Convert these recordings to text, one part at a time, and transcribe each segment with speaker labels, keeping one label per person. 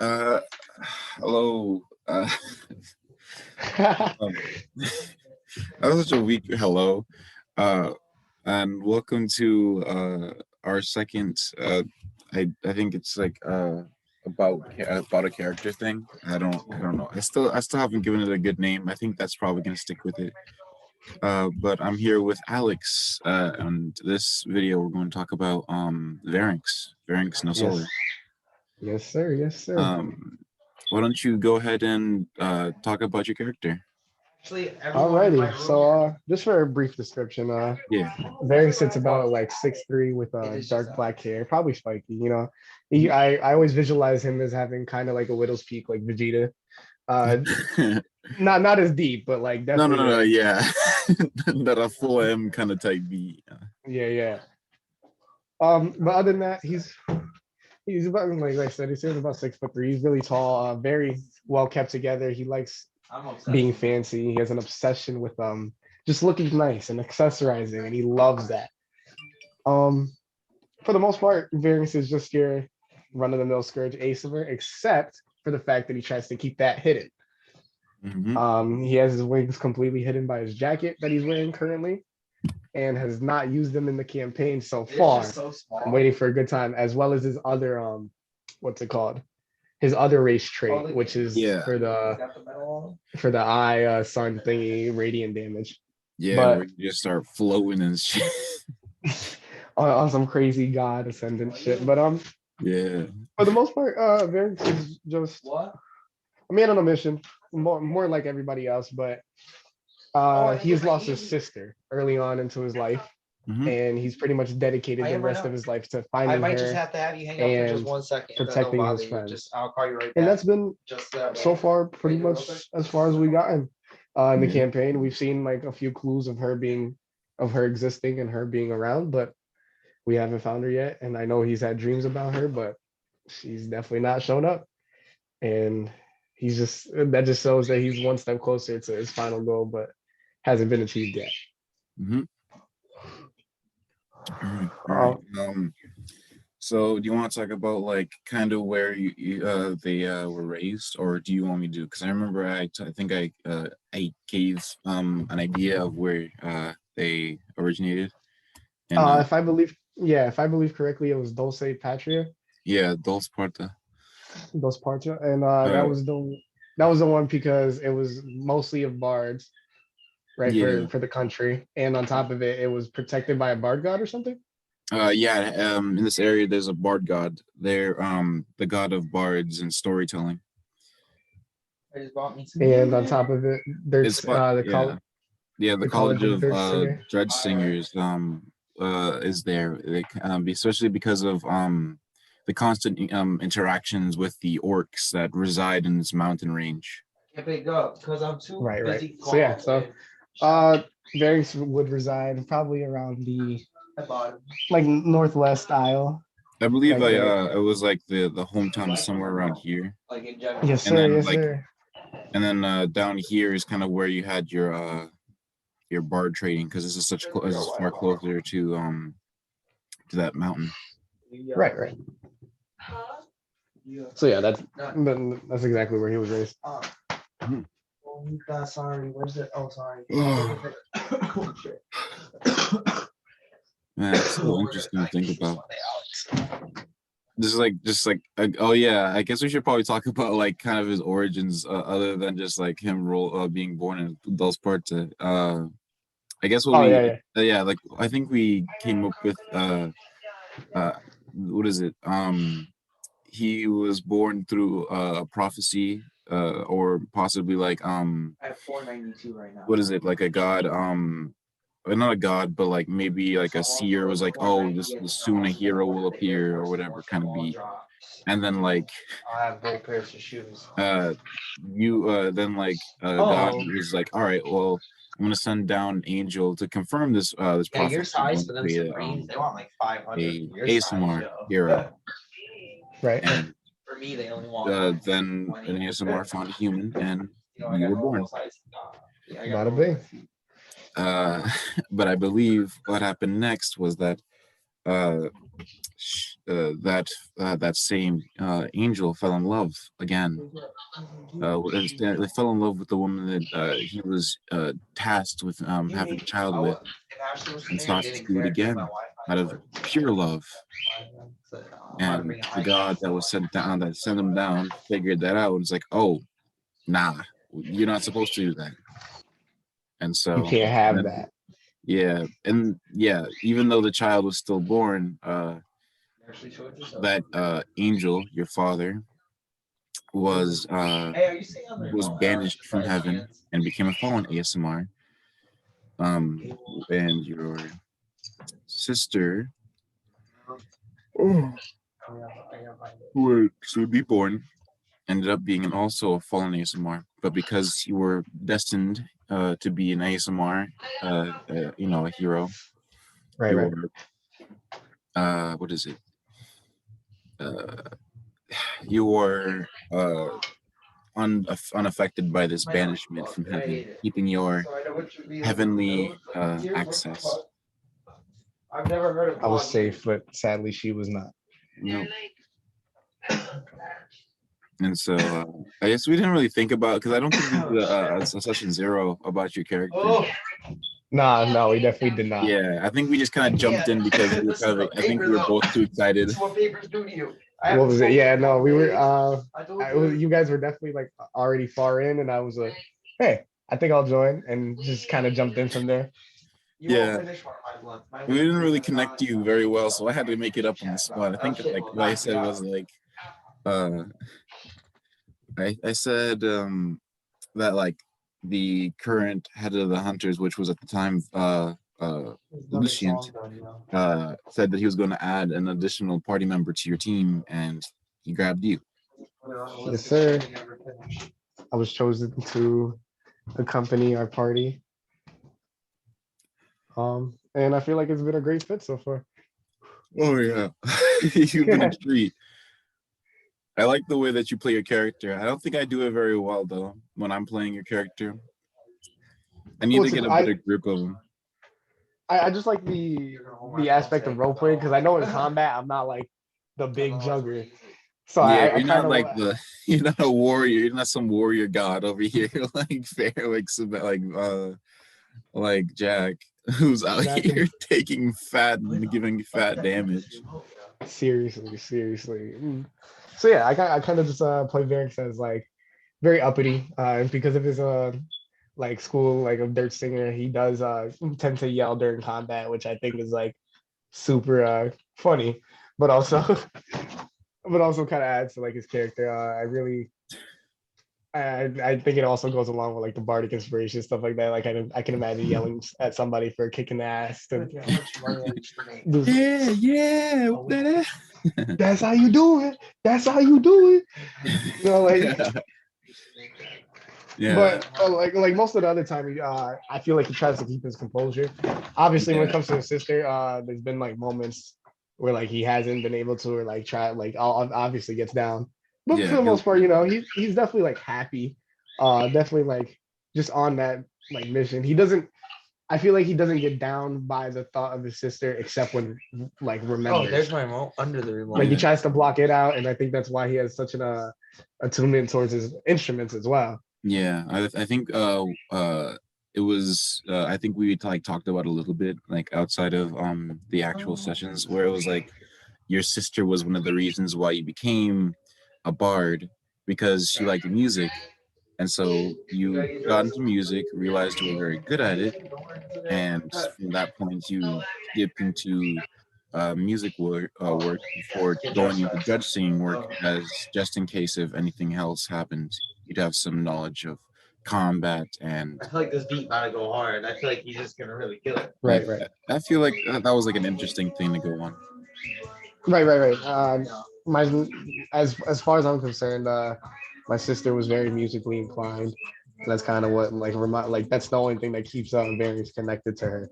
Speaker 1: Uh, Hello. Um, that was such a weak hello. Uh, and welcome to our second. I think it's like about a character thing. I don't know. I still haven't given it a good name. I think that's probably gonna stick with it. But I'm here with Alex. And this video we're going to talk about Varynx Nussolar.
Speaker 2: Yes. Yes, sir. Yes, sir.
Speaker 1: Um, why don't you go ahead and talk about your character?
Speaker 2: Alrighty. Just for a brief description,
Speaker 1: Yeah.
Speaker 2: Barry sits about like 6'3" with dark black hair, probably spiky. I always visualize him as having kind of like a widow's peak, like Vegeta. Uh, not as deep, but like definitely.
Speaker 1: No, yeah. Not a full M kind of type B.
Speaker 2: Yeah. But other than that, he's about like I said, he's about 6'3". He's really tall, very well kept together. He likes being fancy. He has an obsession with just looking nice and accessorizing, and he loves that. Um, for the most part, Varynx is just your run-of-the-mill Scourge Acimer, except for the fact that he tries to keep that hidden. He has his wings completely hidden by his jacket that he's wearing currently, and has not used them in the campaign so far. I'm waiting for a good time, as well as his other what's it called? His other race trait, which is for the eye sun thingy, radiant damage.
Speaker 1: Yeah, where you just start floating and shit.
Speaker 2: on some crazy god ascendant shit. But
Speaker 1: yeah.
Speaker 2: For the most part, Varynx is just a man on a mission, more like everybody else, but he's lost his sister early on into his life. And he's pretty much dedicated the rest of his life to finding her. I might just have to have you hang up for just 1 second. Protecting his friends. I'll call you right back. And that's been so far pretty much as far as we gotten in the campaign. We've seen like a few clues of her existing and her being around, but we haven't found her yet. And I know he's had dreams about her, but she's definitely not shown up. And that just shows that he's one step closer to his final goal, but hasn't been achieved yet.
Speaker 1: All right. So do you want to talk about like kind of where they were raised, or do you want me to do? Because I remember I think I gave an idea of where they originated.
Speaker 2: And if I believe correctly, it was Dulce Patria.
Speaker 1: Yeah, Dulce Parta.
Speaker 2: Dulce Parta, and that was the one because it was mostly of bards, right? For the country, and on top of it, it was protected by a bard god or something.
Speaker 1: In this area there's a bard god. They're the god of bards and storytelling.
Speaker 2: And on top of it, there's the
Speaker 1: College of Dredge Singers is there, especially because of the constant interactions with the orcs that reside in this mountain range.
Speaker 2: Right. So Varynx would reside probably around the like northwest Isle.
Speaker 1: I believe it was like the hometown is somewhere around here.
Speaker 2: Yes, sir.
Speaker 1: And then down here is kind of where you had your bard trading, because this is this is far closer to that mountain.
Speaker 2: Right. So yeah, that's exactly where he was raised. Sorry, where's it? Oh, sorry.
Speaker 1: Man, it's so interesting to think about. This is just like oh yeah, I guess we should probably talk about like kind of his origins, other than just like him being born in Dulce Parta. I guess like I think we came up with what is it? He was born through a prophecy, or possibly like
Speaker 3: at 492 right now.
Speaker 1: What is it, like a god? Not a god, but like maybe like a seer was like, oh, this soon a hero will appear or whatever kind of be, and then like
Speaker 3: I have both pairs of shoes.
Speaker 1: God was like, all right, well, I'm gonna send down an angel to confirm this this prophecy.
Speaker 3: Your size for them Supremes, they want like 500.
Speaker 1: A ASMR hero.
Speaker 2: Right.
Speaker 1: And
Speaker 3: for me, they only want
Speaker 1: then an ASMR found a human, and you were born.
Speaker 2: Bada bing.
Speaker 1: But I believe what happened next was that that same angel fell in love again. They fell in love with the woman that he was tasked with having a child with, and sought to do it again out of pure love. And the god that was sent down, that sent him down, figured that out. It's like, oh, nah, you're not supposed to do that. And so
Speaker 2: You can't have that.
Speaker 1: Yeah, and yeah, even though the child was still born, that angel, your father, was banished from heaven and became a fallen ASMR. And your sister, who would soon be born, ended up being also a fallen ASMR. But because you were destined to be an ASMR, a hero,
Speaker 2: Right, right.
Speaker 1: What is it? You were unaffected by this banishment from heaven, keeping your heavenly access.
Speaker 3: I've never heard of
Speaker 2: I was safe, but sadly she was not.
Speaker 1: No. And so I guess we didn't really think about, because I don't think we did a session 0 about your character.
Speaker 2: Nah, no, we definitely did not.
Speaker 1: Yeah, I think we just kind of jumped in because we were kind of, I think we were both too excited.
Speaker 3: This is what papers do to you.
Speaker 2: What was it? Yeah, no, we were you guys were definitely like already far in, and I was like, hey, I think I'll join, and just kind of jumped in from there.
Speaker 1: Yeah, we didn't really connect you very well, so I had to make it up on the spot. I think like what I said was like, I said that like the current head of the hunters, which was at the time Lucient, said that he was going to add an additional party member to your team, and he grabbed you.
Speaker 2: Yes, sir. I was chosen to accompany our party. And I feel like it's been a great fit so far.
Speaker 1: Oh yeah, you've been a treat. I like the way that you play your character. I don't think I do it very well though when I'm playing your character. I need to get a better grip of them.
Speaker 2: I just like the aspect of role playing, because I know in combat I'm not like the big jugger. So
Speaker 1: yeah, you're not like you're not a warrior. You're not some warrior god over here like fair like Jack, who's out here taking fat and giving fat damage.
Speaker 2: Seriously. So yeah, I kind of just play Varynx as like very uppity, and because of his like school, like a dirt singer, he does tend to yell during combat, which I think is like super funny, but also kind of adds to like his character. I think it also goes along with like the bardic inspiration, stuff like that. Like I can imagine yelling at somebody for kicking the ass.
Speaker 1: Yeah.
Speaker 2: That's how you do it. That's how you do it. You know, like.
Speaker 1: Yeah.
Speaker 2: But like most of the other time, I feel like he tries to keep his composure. Obviously, when it comes to his sister, there's been like moments where like he hasn't been able to, or like try, like obviously gets down. But for the most part, you know, he's definitely like happy. Definitely like just on that like mission. He doesn't. I feel like he doesn't get down by the thought of his sister, except when like remembers.
Speaker 3: Oh, there's my remote under the remote.
Speaker 2: Like he tries to block it out, and I think that's why he has such an attunement towards his instruments as well.
Speaker 1: Yeah, I think it was I think we like talked about a little bit like outside of the actual sessions, where it was like your sister was one of the reasons why you became a bard, because she liked music, and so you got into music, realized you were very good at it, and from that point you dipped into music work before going into judge singing work, as just in case if anything else happened, you'd have some knowledge of combat. And
Speaker 3: I feel like this beat about to go hard. I feel like he's just gonna really kill it.
Speaker 2: Right.
Speaker 1: I feel like that was like an interesting thing to go on.
Speaker 2: Right. As far as I'm concerned, my sister was very musically inclined. That's kind of what like that's the only thing that keeps Varynx connected to her,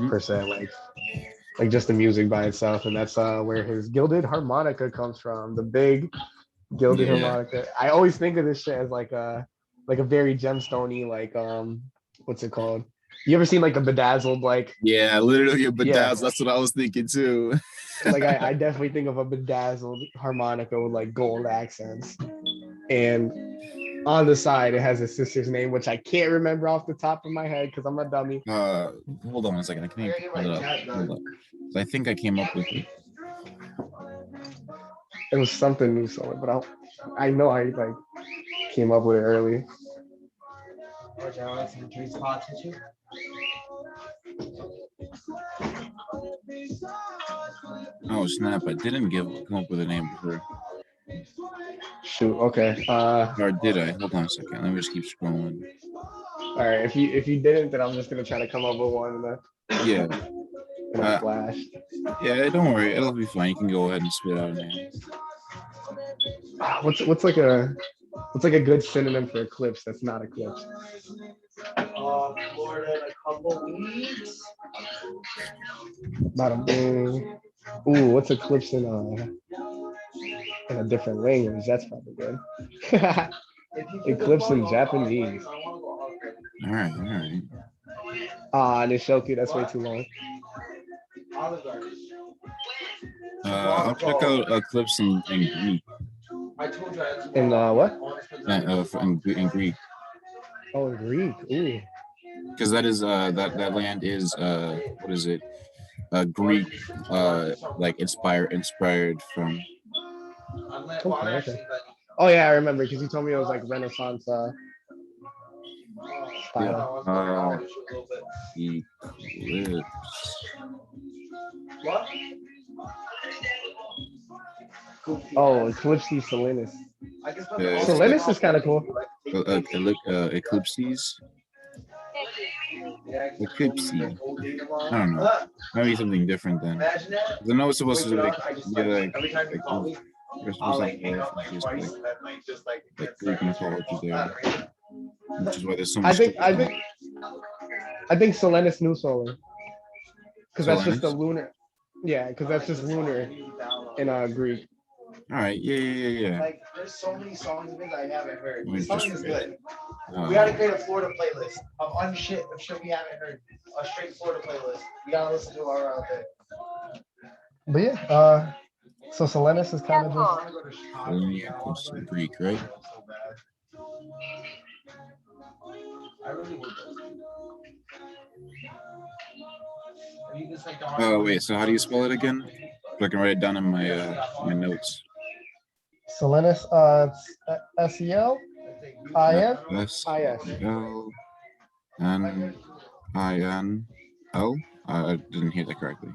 Speaker 2: per se. Like just the music by itself, and that's where his gilded harmonica comes from. The big gilded harmonica. I always think of this shit as like a very gemstone-y, like what's it called? You ever seen like the bedazzled like?
Speaker 1: Yeah, literally a
Speaker 2: Yeah.
Speaker 1: bedazzle. That's what I was thinking too.
Speaker 2: Like I definitely think of a bedazzled harmonica with like gold accents. And on the side, it has his sister's name, which I can't remember off the top of my head because I'm a dummy.
Speaker 1: Hold on one second. I can't pull it up. Hold up. I think I came up with it.
Speaker 2: It was something new, so but I know I like came up with it early.
Speaker 1: Oh snap! I didn't come up with a name before.
Speaker 2: Shoot. Okay.
Speaker 1: Or did I? Hold on a second. Let me just keep scrolling.
Speaker 2: All right. If you didn't, then I'm just gonna try to come up with one
Speaker 1: Yeah.
Speaker 2: in a flash.
Speaker 1: Yeah. Don't worry. It'll be fine. You can go ahead and spit out a name.
Speaker 2: What's like a good synonym for eclipse that's not eclipse?
Speaker 3: Florida in a couple weeks.
Speaker 2: Bada bing. Ooh, what's eclipse in a different language? That's probably good. Eclipse in Japanese.
Speaker 1: All right.
Speaker 2: Nishoku, that's way too long.
Speaker 1: I'll check out Eclipse in Greek.
Speaker 2: In what?
Speaker 1: In Greek.
Speaker 2: Oh, in Greek. Ooh.
Speaker 1: Because that is that land is what is it? Greek like inspired from.
Speaker 2: Okay. Oh yeah, I remember because you told me it was like Renaissance style.
Speaker 1: Eclipse.
Speaker 2: Oh, Eclipse Salinas. Salinas is kind of cool.
Speaker 1: Eclipses. Eclipse. I don't know. Maybe something different then. I know it's supposed to be like there's like Greek mythology there, which is why there's so much.
Speaker 2: I think Witches Nussolar, because that's just the lunar. Yeah, because that's just lunar in Greek.
Speaker 1: All right, yeah.
Speaker 3: Like, there's so many songs of it I haven't heard. This song is good. We gotta create a Florida playlist of shit we haven't heard. A straight Florida playlist. We gotta listen to our out there.
Speaker 2: But yeah, so Salinas is kind of
Speaker 1: just Greek, right?
Speaker 3: I really would.
Speaker 1: Oh wait, so how do you spell it again? So I can write it down in my my notes.
Speaker 2: Salinas, SELINIS.
Speaker 1: SELNINL. I didn't hear that correctly.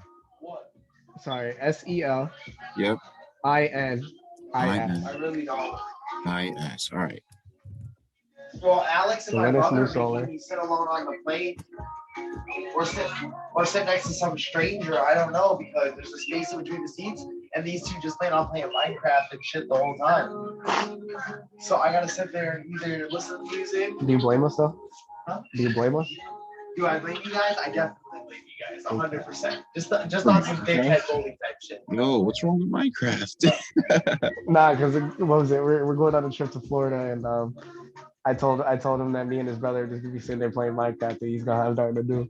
Speaker 2: Sorry, SEL.
Speaker 1: Yep.
Speaker 2: INIS.
Speaker 3: I really don't.
Speaker 1: IS. All right.
Speaker 3: Well, Alex and my brother,
Speaker 2: Nussolar.
Speaker 3: we sit alone on the plane, or sit next to some stranger. I don't know, because there's a space in between the seats, and these two just plan on playing Minecraft and shit the whole time. So I gotta sit there and either listen to music.
Speaker 2: Do you blame us though?
Speaker 3: Huh?
Speaker 2: Do you blame us?
Speaker 3: Do I blame you guys? I definitely blame you guys, 100%. Just not some dickhead bully type shit.
Speaker 1: No, what's wrong with Minecraft?
Speaker 2: Nah, because what was it? We're going on a trip to Florida, and I told him that me and his brother just gonna be sitting there playing Minecraft, and he's gonna have nothing to do.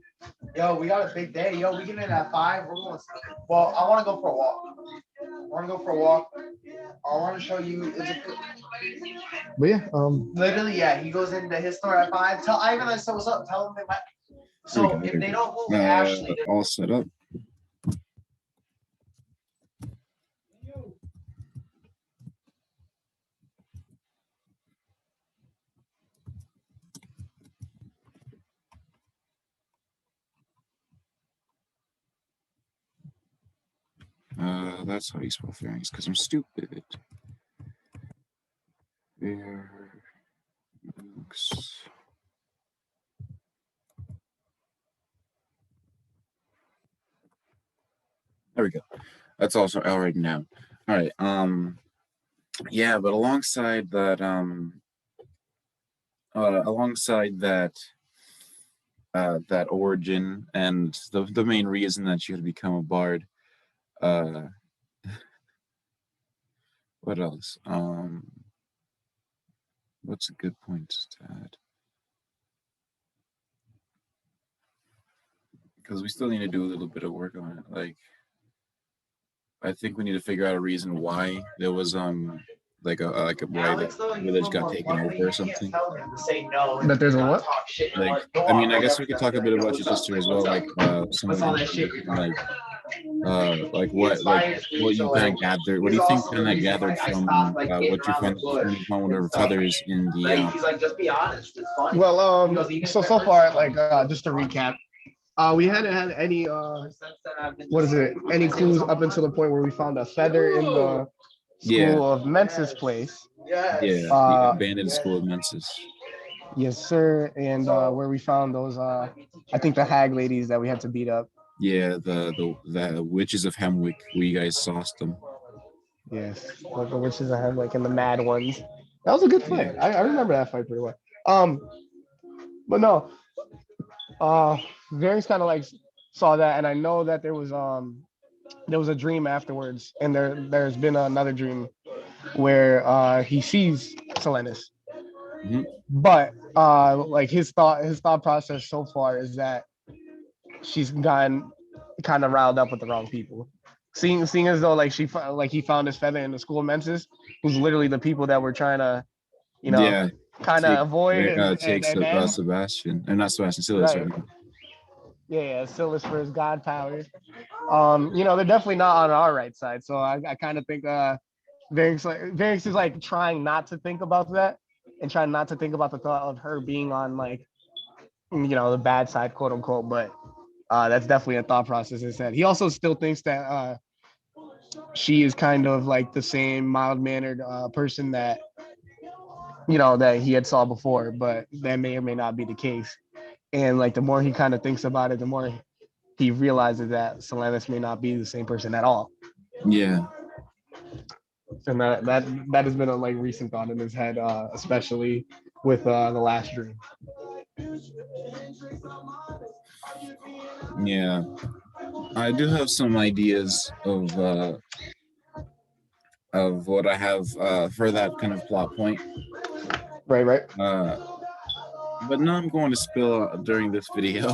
Speaker 3: Yo, we got a big day. Yo, we get in at 5. We're going. Well, I want to go for a walk. I want to show you.
Speaker 2: But yeah,
Speaker 3: Literally, yeah. He goes into his store at 5. Tell Ivan I said what's up. Tell him they might. So if they don't move, Ashley.
Speaker 1: All set up. That's how you spell Varynx, because I'm stupid. Varynx. There we go. That's also L right now. All right. Yeah, but alongside that, that origin and the main reason that you had become a bard, what else? What's a good point to add? because we still need to do a little bit of work on it. Like, I think we need to figure out a reason why there was like a why the
Speaker 3: Alex, though, you
Speaker 1: village
Speaker 3: live
Speaker 1: got
Speaker 3: more
Speaker 1: taken
Speaker 3: bluntly,
Speaker 1: over or
Speaker 3: you can't
Speaker 1: something.
Speaker 3: tell him to say no and
Speaker 2: That there's a
Speaker 3: not
Speaker 2: what?
Speaker 3: talk shit. You're
Speaker 1: Like,
Speaker 3: go
Speaker 1: I
Speaker 3: on,
Speaker 1: mean, I
Speaker 3: right
Speaker 1: guess
Speaker 3: after
Speaker 1: we could
Speaker 3: that,
Speaker 1: talk a
Speaker 3: be
Speaker 1: bit
Speaker 3: like, yo,
Speaker 1: about your
Speaker 3: what's up?
Speaker 1: sister
Speaker 3: Like,
Speaker 1: as
Speaker 3: what's
Speaker 1: well.
Speaker 3: up?
Speaker 1: Like, some of
Speaker 3: What's all
Speaker 1: the
Speaker 3: that shit you're talking
Speaker 1: like what you kind of gathered. What do
Speaker 3: Is
Speaker 1: you think
Speaker 3: also
Speaker 1: kind
Speaker 3: the
Speaker 1: of
Speaker 3: reason,
Speaker 1: gathered
Speaker 3: like, I stopped,
Speaker 1: from
Speaker 3: like, getting
Speaker 1: what you
Speaker 3: around the
Speaker 1: found
Speaker 3: bush
Speaker 1: one
Speaker 3: and
Speaker 1: of
Speaker 3: stuff.
Speaker 1: others in the
Speaker 3: Like, he's like, just be honest. It's funny.
Speaker 2: Well,
Speaker 3: He goes, even
Speaker 2: so
Speaker 3: if
Speaker 2: so
Speaker 3: it
Speaker 2: far,
Speaker 3: hurts
Speaker 2: like just to recap, we hadn't had any what is it? Any clues up until the point where we found a feather in the
Speaker 1: Yeah,
Speaker 2: school of Mensa's place.
Speaker 1: yeah, the
Speaker 2: Uh,
Speaker 1: abandoned school of Mensis.
Speaker 2: yes, sir. And where we found those, I think the hag ladies that we had to beat up.
Speaker 1: Yeah, the Witches of Hamwick. Where you guys sauced them.
Speaker 2: Yes, like the witches I had, like in the mad ones. That was a good fight. I remember that fight pretty well. But no, Varys kind of like saw that, and I know that there was a dream afterwards, and there's been another dream where he sees Selenis.
Speaker 1: Mhm.
Speaker 2: But like his thought process so far is that she's gotten kind of riled up with the wrong people. Seeing as though like he found his feather in the school of Menses, who's literally the people that were trying to,
Speaker 1: Yeah,
Speaker 2: kind
Speaker 1: take
Speaker 2: of avoid and end.
Speaker 1: Sebastian, and not Sebastian, Silas,
Speaker 2: Right.
Speaker 1: right?
Speaker 2: Yeah, Silas for his god powers. They're definitely not on our right side. So I kind of think Varys is like trying not to think about that and trying not to think about the thought of her being on like the bad side, quote unquote. But that's definitely a thought process in his head. He also still thinks that she is kind of like the same mild mannered person that that he had saw before, but that may or may not be the case. And like the more he kind of thinks about it, the more he realizes that Solanas may not be the same person at all.
Speaker 1: Yeah,
Speaker 2: And that has been a like recent thought in his head, especially with the last dream.
Speaker 1: yeah. I do have some ideas of what I have for that kind of plot point.
Speaker 2: Right.
Speaker 1: But no, I'm going to spill during this video.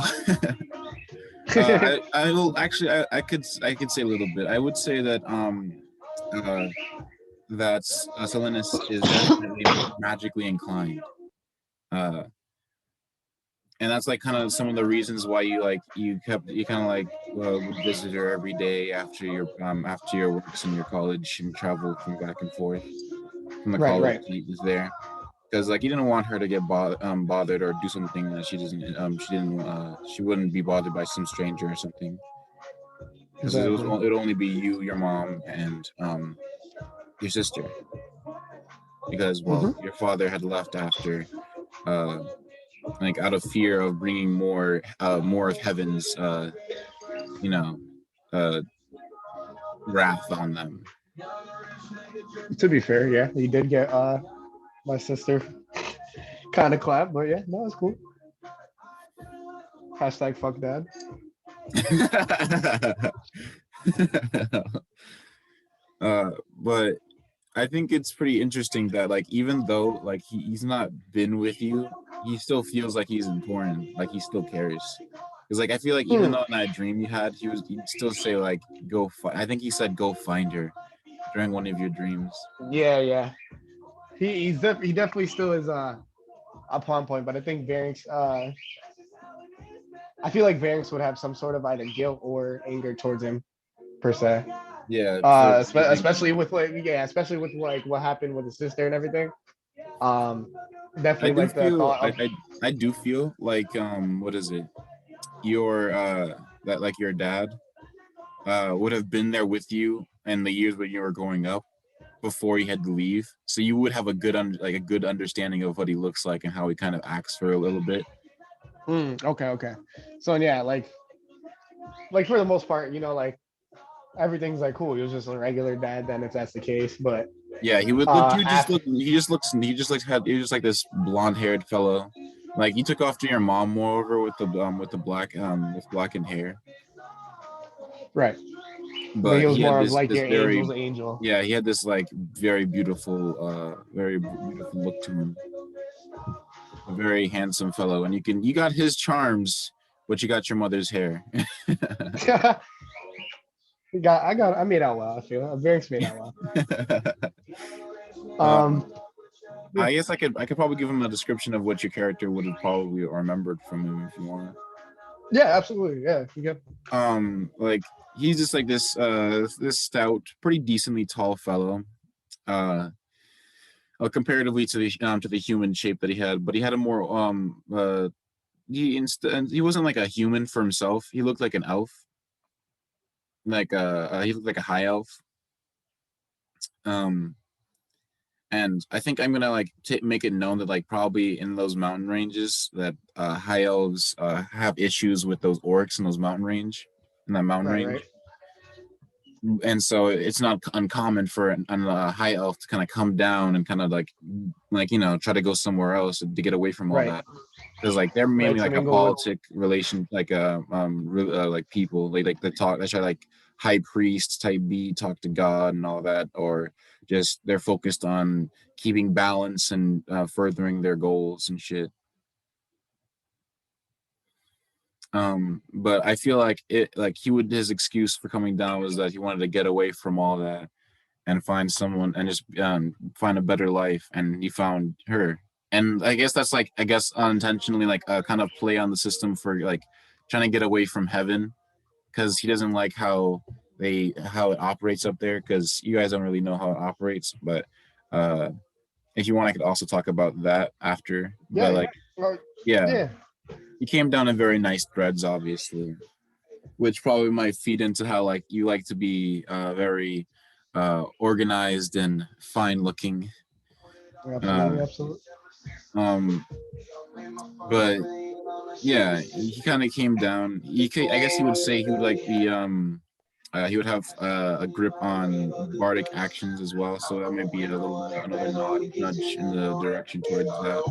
Speaker 1: I will actually I could say a little bit. I would say that that Selenis is definitely magically inclined. And that's like kind of some of the reasons why you kind of like would visit her every day after your works in your college and travel from back and forth from the college
Speaker 2: Right.
Speaker 1: he was there, because like you didn't want her to get bothered or do something that she wouldn't be bothered by some stranger or something, because
Speaker 2: Exactly.
Speaker 1: it would only be you, your mom, and your sister, because your father had left after like out of fear of bringing more of heaven's wrath on them.
Speaker 2: To be fair, yeah, he did get my sister kind of clapped, but yeah, no, it's cool. Hashtag fuck dad.
Speaker 1: But I think it's pretty interesting that like even though like he's not been with you, he still feels like he's important, like he still cares. Because like I feel like even though in that dream you had, he'd still say like I think he said go find her during one of your dreams.
Speaker 2: Yeah. He definitely still is a pawn point, but I think Varynx I feel like Varynx would have some sort of either guilt or anger towards him per se.
Speaker 1: Yeah,
Speaker 2: Especially with especially with like what happened with his sister and everything. Definitely like the thought of
Speaker 1: I do feel like what is it? Your that like your dad would have been there with you in the years when you were growing up before he had to leave, so you would have a good understanding of what he looks like and how he kind of acts for a little bit.
Speaker 2: Okay. So yeah, like for the most part, like everything's like cool. He was just a regular dad then if that's the case. But
Speaker 1: yeah, he would look he just looks like this blonde-haired fellow. Like he took after your mom moreover with the black with blackened hair.
Speaker 2: Right.
Speaker 1: But
Speaker 2: he was more of
Speaker 1: this,
Speaker 2: like
Speaker 1: this
Speaker 2: your
Speaker 1: very,
Speaker 2: angel's angel.
Speaker 1: Yeah, he had this like very beautiful look to him. A very handsome fellow, and you got his charms but you got your mother's hair.
Speaker 2: I made out well. I feel Varynx made out well.
Speaker 1: I guess I could probably give him a description of what your character would have probably remembered from him if you want.
Speaker 2: Yeah, absolutely. Yeah,
Speaker 1: Like he's just like this this stout, pretty decently tall fellow. Comparatively to the human shape that he had, but he had a more he wasn't like a human for himself. He looked like an elf. Like he looked like a high elf. And I think I'm gonna like make it known that like probably in those mountain ranges that high elves have issues with those orcs in those mountain range, in that mountain range.
Speaker 2: Right.
Speaker 1: And so it's not uncommon for a high elf to kind of come down and kind of like you know, try to go somewhere else to get away from all that, because like they're mainly like a politic relation, like like people like they talk, they try like high priest type B, talk to God and all that, or just they're focused on keeping balance and furthering their goals and shit. But I feel like his excuse for coming down was that he wanted to get away from all that and find someone and just find a better life, and he found her. And I guess that's like, I guess unintentionally like a kind of play on the system for like trying to get away from heaven, because he doesn't like how it operates up there, because you guys don't really know how it operates. But if you want, I could also talk about that after.
Speaker 2: Yeah,
Speaker 1: but like
Speaker 2: yeah.
Speaker 1: He came down in very nice threads, obviously, which probably might feed into how like you like to be very organized and fine looking.
Speaker 2: Absolutely.
Speaker 1: But yeah, he kind of came down. I guess he would say he would like be he would have a grip on bardic actions as well, so that might be another nudge in the direction towards that.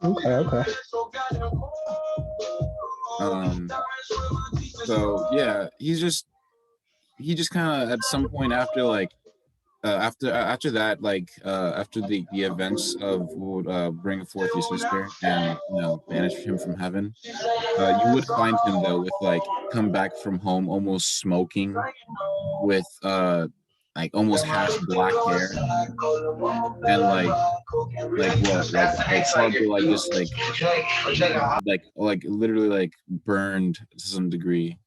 Speaker 2: Okay.
Speaker 1: So yeah, he just kind of at some point after like after that, like after the events of what would bring forth your sister and, you know, banish him from heaven, you would find him though with like come back from home almost smoking, with like almost half black hair, and like probably like just like literally like burned to some degree.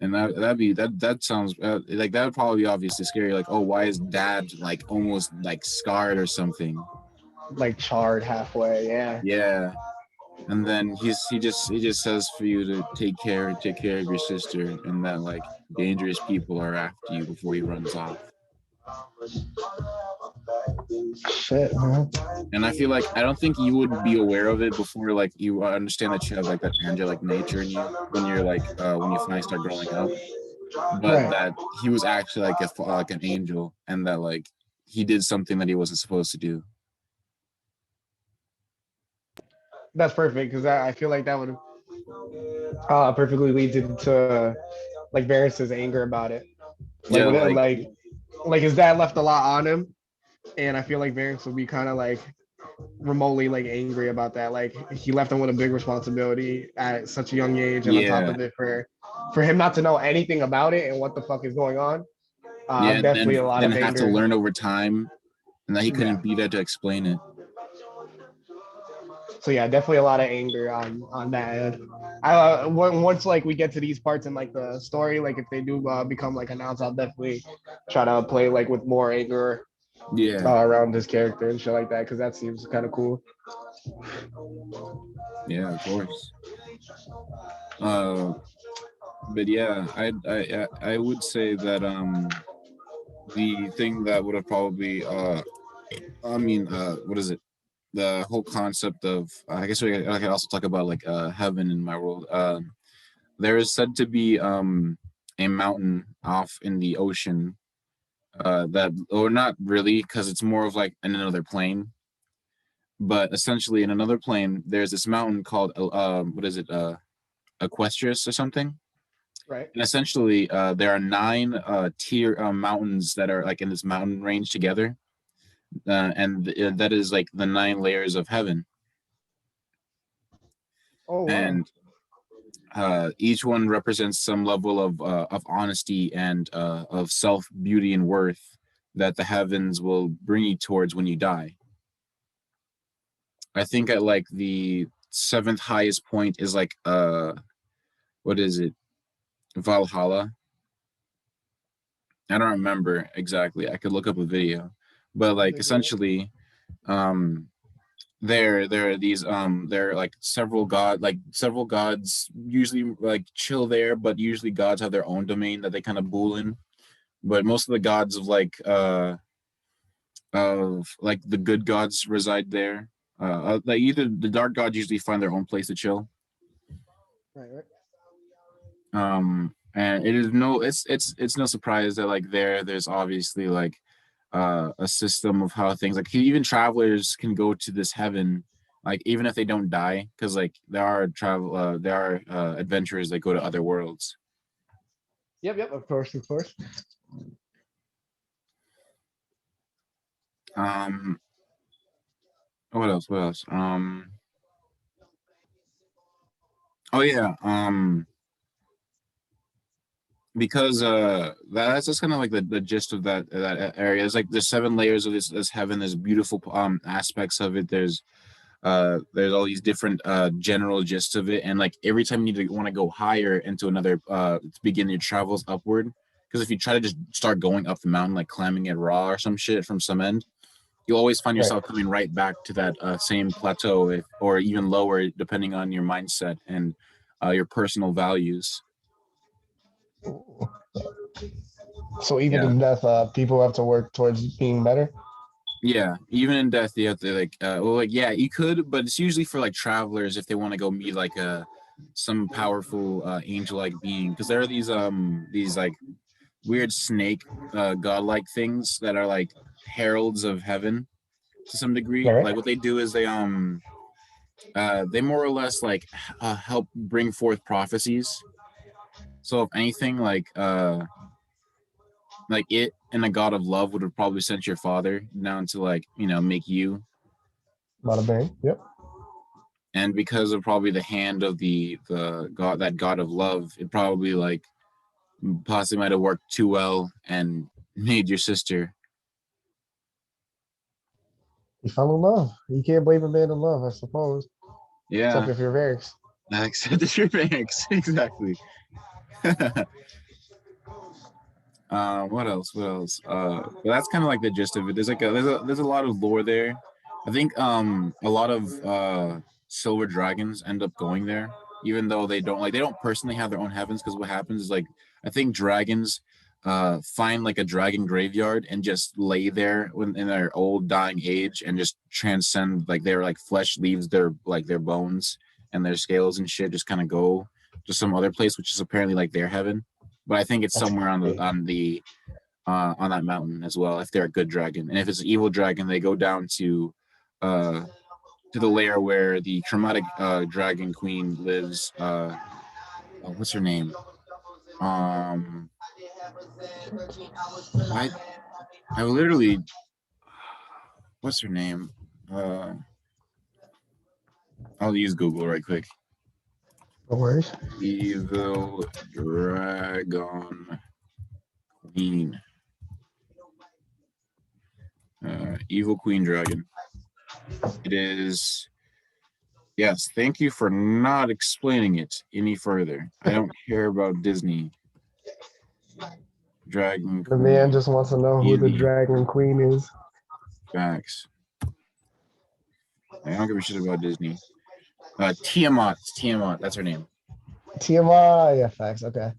Speaker 1: And that sounds like that would probably be obviously scary. Like, oh, why is dad like almost like scarred or something?
Speaker 2: Like charred halfway, yeah.
Speaker 1: Yeah. And then he just says for you to take care of your sister, and that like dangerous people are after you before he runs off.
Speaker 2: Shit, man.
Speaker 1: And I feel like I don't think you would be aware of it before like you understand that you have like that angelic nature in you when you're like when you finally start growing up. But that he was actually like an angel, and that like he did something that he wasn't supposed to do.
Speaker 2: That's perfect, because I feel like that would perfectly lead to like Varys' anger about it. Like his dad left a lot on him, and I feel like Varys would be kind of like remotely like angry about that. Like he left him with a big responsibility at such a young age, and on top of it, for him not to know anything about it and what the fuck is going on. Definitely a lot of anger.
Speaker 1: Have to learn over time, and that he couldn't be there to explain it.
Speaker 2: So yeah, definitely a lot of anger on that end. Once like we get to these parts in like the story, like if they do become like announced, I'll definitely try to play like with more anger around his character and shit like that, because that seems kind of cool.
Speaker 1: Yeah, of course. But yeah, I would say that the thing that would have probably what is it? The whole concept of I guess I can also talk about like heaven in my world. There is said to be a mountain off in the ocean that, or not really, because it's more of like in another plane. But essentially, in another plane, there's this mountain called what is it? Equestrius or something.
Speaker 2: Right.
Speaker 1: And essentially, there are 9 tier mountains that are like in this mountain range together, and that is like the 9 layers of heaven.
Speaker 2: Oh wow.
Speaker 1: And each one represents some level of honesty and of self beauty and worth that the heavens will bring you towards when you die. I think at like the seventh highest point is like what is it? Valhalla. I don't remember exactly. I could look up a video. But like essentially, um there are these there are like several gods usually like chill there, but usually gods have their own domain that they kind of bull in. But most of the gods of like the good gods reside there. Like either the dark gods usually find their own place to chill.
Speaker 2: Right.
Speaker 1: And it's no surprise that like there's obviously like a system of how things like even travelers can go to this heaven, like even if they don't die, because like there are adventurers that go to other worlds.
Speaker 2: Yep. Of course.
Speaker 1: um what else oh yeah, because that's just kind of like the gist of that area. There's like there's seven layers of this heaven. There's beautiful aspects of it. There's all these different general gists of it, and like every time you need to want to go higher into another to begin your travels upward, because if you try to just start going up the mountain like climbing it raw or some shit from some end, you'll always find yourself coming right back to that same plateau, or even lower depending on your mindset and your personal values.
Speaker 2: So even in death, people have to work towards being better.
Speaker 1: Yeah, even in death, you have to like, well, like, yeah, you could, but it's usually for like travelers if they want to go meet like some powerful angel-like being, because there are these like weird snake godlike things that are like heralds of heaven to some degree.
Speaker 2: Right.
Speaker 1: Like what they do is they more or less like help bring forth prophecies. So if anything, like it and a god of love would have probably sent your father down to like make you.
Speaker 2: Bada bang. Yep.
Speaker 1: And because of probably the hand of the god, that god of love, it probably like possibly might have worked too well and made your sister.
Speaker 2: You fell in love. You can't blame a man in love, I suppose. Except
Speaker 1: Yeah,
Speaker 2: if you're Varynx.
Speaker 1: except if you're Varynx. Exactly. What else? But that's kind of like the gist of it. There's a lot of lore there. I think a lot of silver dragons end up going there, even though they don't personally have their own heavens, because what happens is like I think dragons find like a dragon graveyard and just lay there when in their old dying age and just transcend, like their like flesh leaves their bones, and their scales and shit just kind of go to some other place, which is apparently like their heaven. But I think it's somewhere on that mountain as well, if they're a good dragon. And if it's an evil dragon, they go down to the lair where the chromatic dragon queen lives. What's her name? I literally, what's her name? I'll use Google right quick.
Speaker 2: No worries.
Speaker 1: Evil dragon queen. Evil queen dragon. It is. Yes, thank you for not explaining it any further. I don't care about Disney. Dragon
Speaker 2: The
Speaker 1: Queen.
Speaker 2: man just wants to know who the dragon queen is.
Speaker 1: Facts. I don't give a shit about Disney. Tiamat. Tiamat, that's her name.
Speaker 2: TMI, yeah, facts. Okay.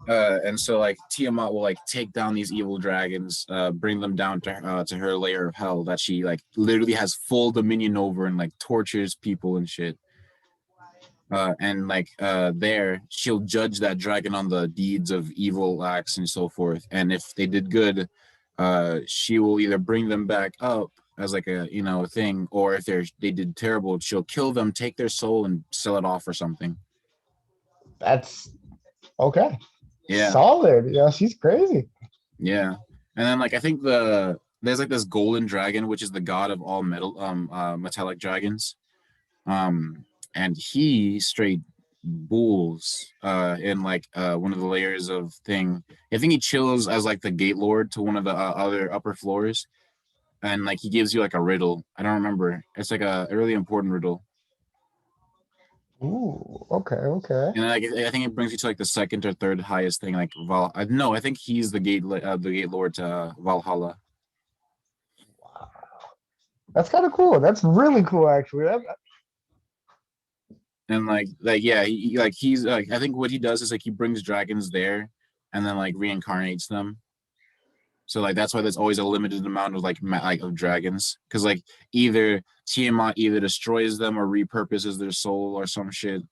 Speaker 1: And so like Tiamat will like take down these evil dragons, bring them down to her lair of hell that she like literally has full dominion over, and like tortures people and shit. And like there she'll judge that dragon on the deeds of evil acts and so forth, and if they did good, she will either bring them back up as like a thing, or if they did terrible, she'll kill them, take their soul, and sell it off or something.
Speaker 2: That's okay.
Speaker 1: Yeah.
Speaker 2: Solid. Yeah, she's crazy.
Speaker 1: Yeah. And then like I think there's like this golden dragon, which is the god of all metal metallic dragons. and he straight bulls in like one of the layers of thing. I think he chills as like the gate lord to one of the other upper floors, and like he gives you like a riddle. I don't remember. It's like a really important riddle.
Speaker 2: Ooh, okay.
Speaker 1: And like I think it brings you to like the second or third highest thing, like Val. No, I think he's the gate lord to Valhalla.
Speaker 2: Wow. That's kind of cool. That's really cool, actually.
Speaker 1: And like yeah, he's like I think what he does is like he brings dragons there, and then like reincarnates them. So like that's why there's always a limited amount of like of dragons, because like either Tiamat either destroys them or repurposes their soul or some shit.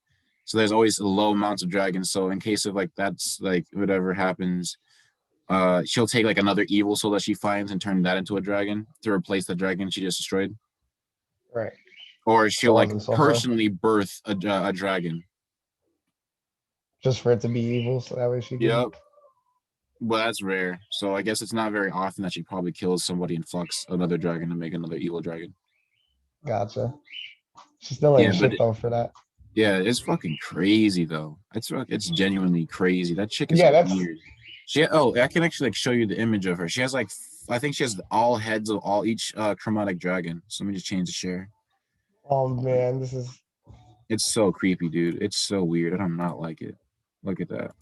Speaker 1: So there's always low amounts of dragons. So in case of like that's like whatever happens, she'll take like another evil soul that she finds and turn that into a dragon to replace the dragon she just destroyed.
Speaker 2: Right.
Speaker 1: Or she'll
Speaker 2: So on
Speaker 1: like
Speaker 2: and so forth.
Speaker 1: personally birth a dragon.
Speaker 2: Just for it to be evil, so that way she can.
Speaker 1: Yep. Well, that's rare. So I guess it's not very often that she probably kills somebody and fucks another dragon to make another evil dragon.
Speaker 2: Gotcha. She still
Speaker 1: Yeah,
Speaker 2: ain't
Speaker 1: but
Speaker 2: shit though for that.
Speaker 1: yeah, it's fucking crazy though. It's genuinely crazy. That chick is
Speaker 2: Yeah, that's.
Speaker 1: weird. I can actually like show you the image of her. She has like I think she has all heads of all each chromatic dragon. So let me just change the share.
Speaker 2: Oh man, this is.
Speaker 1: It's so creepy, dude. It's so weird. I do not like it. Look at that.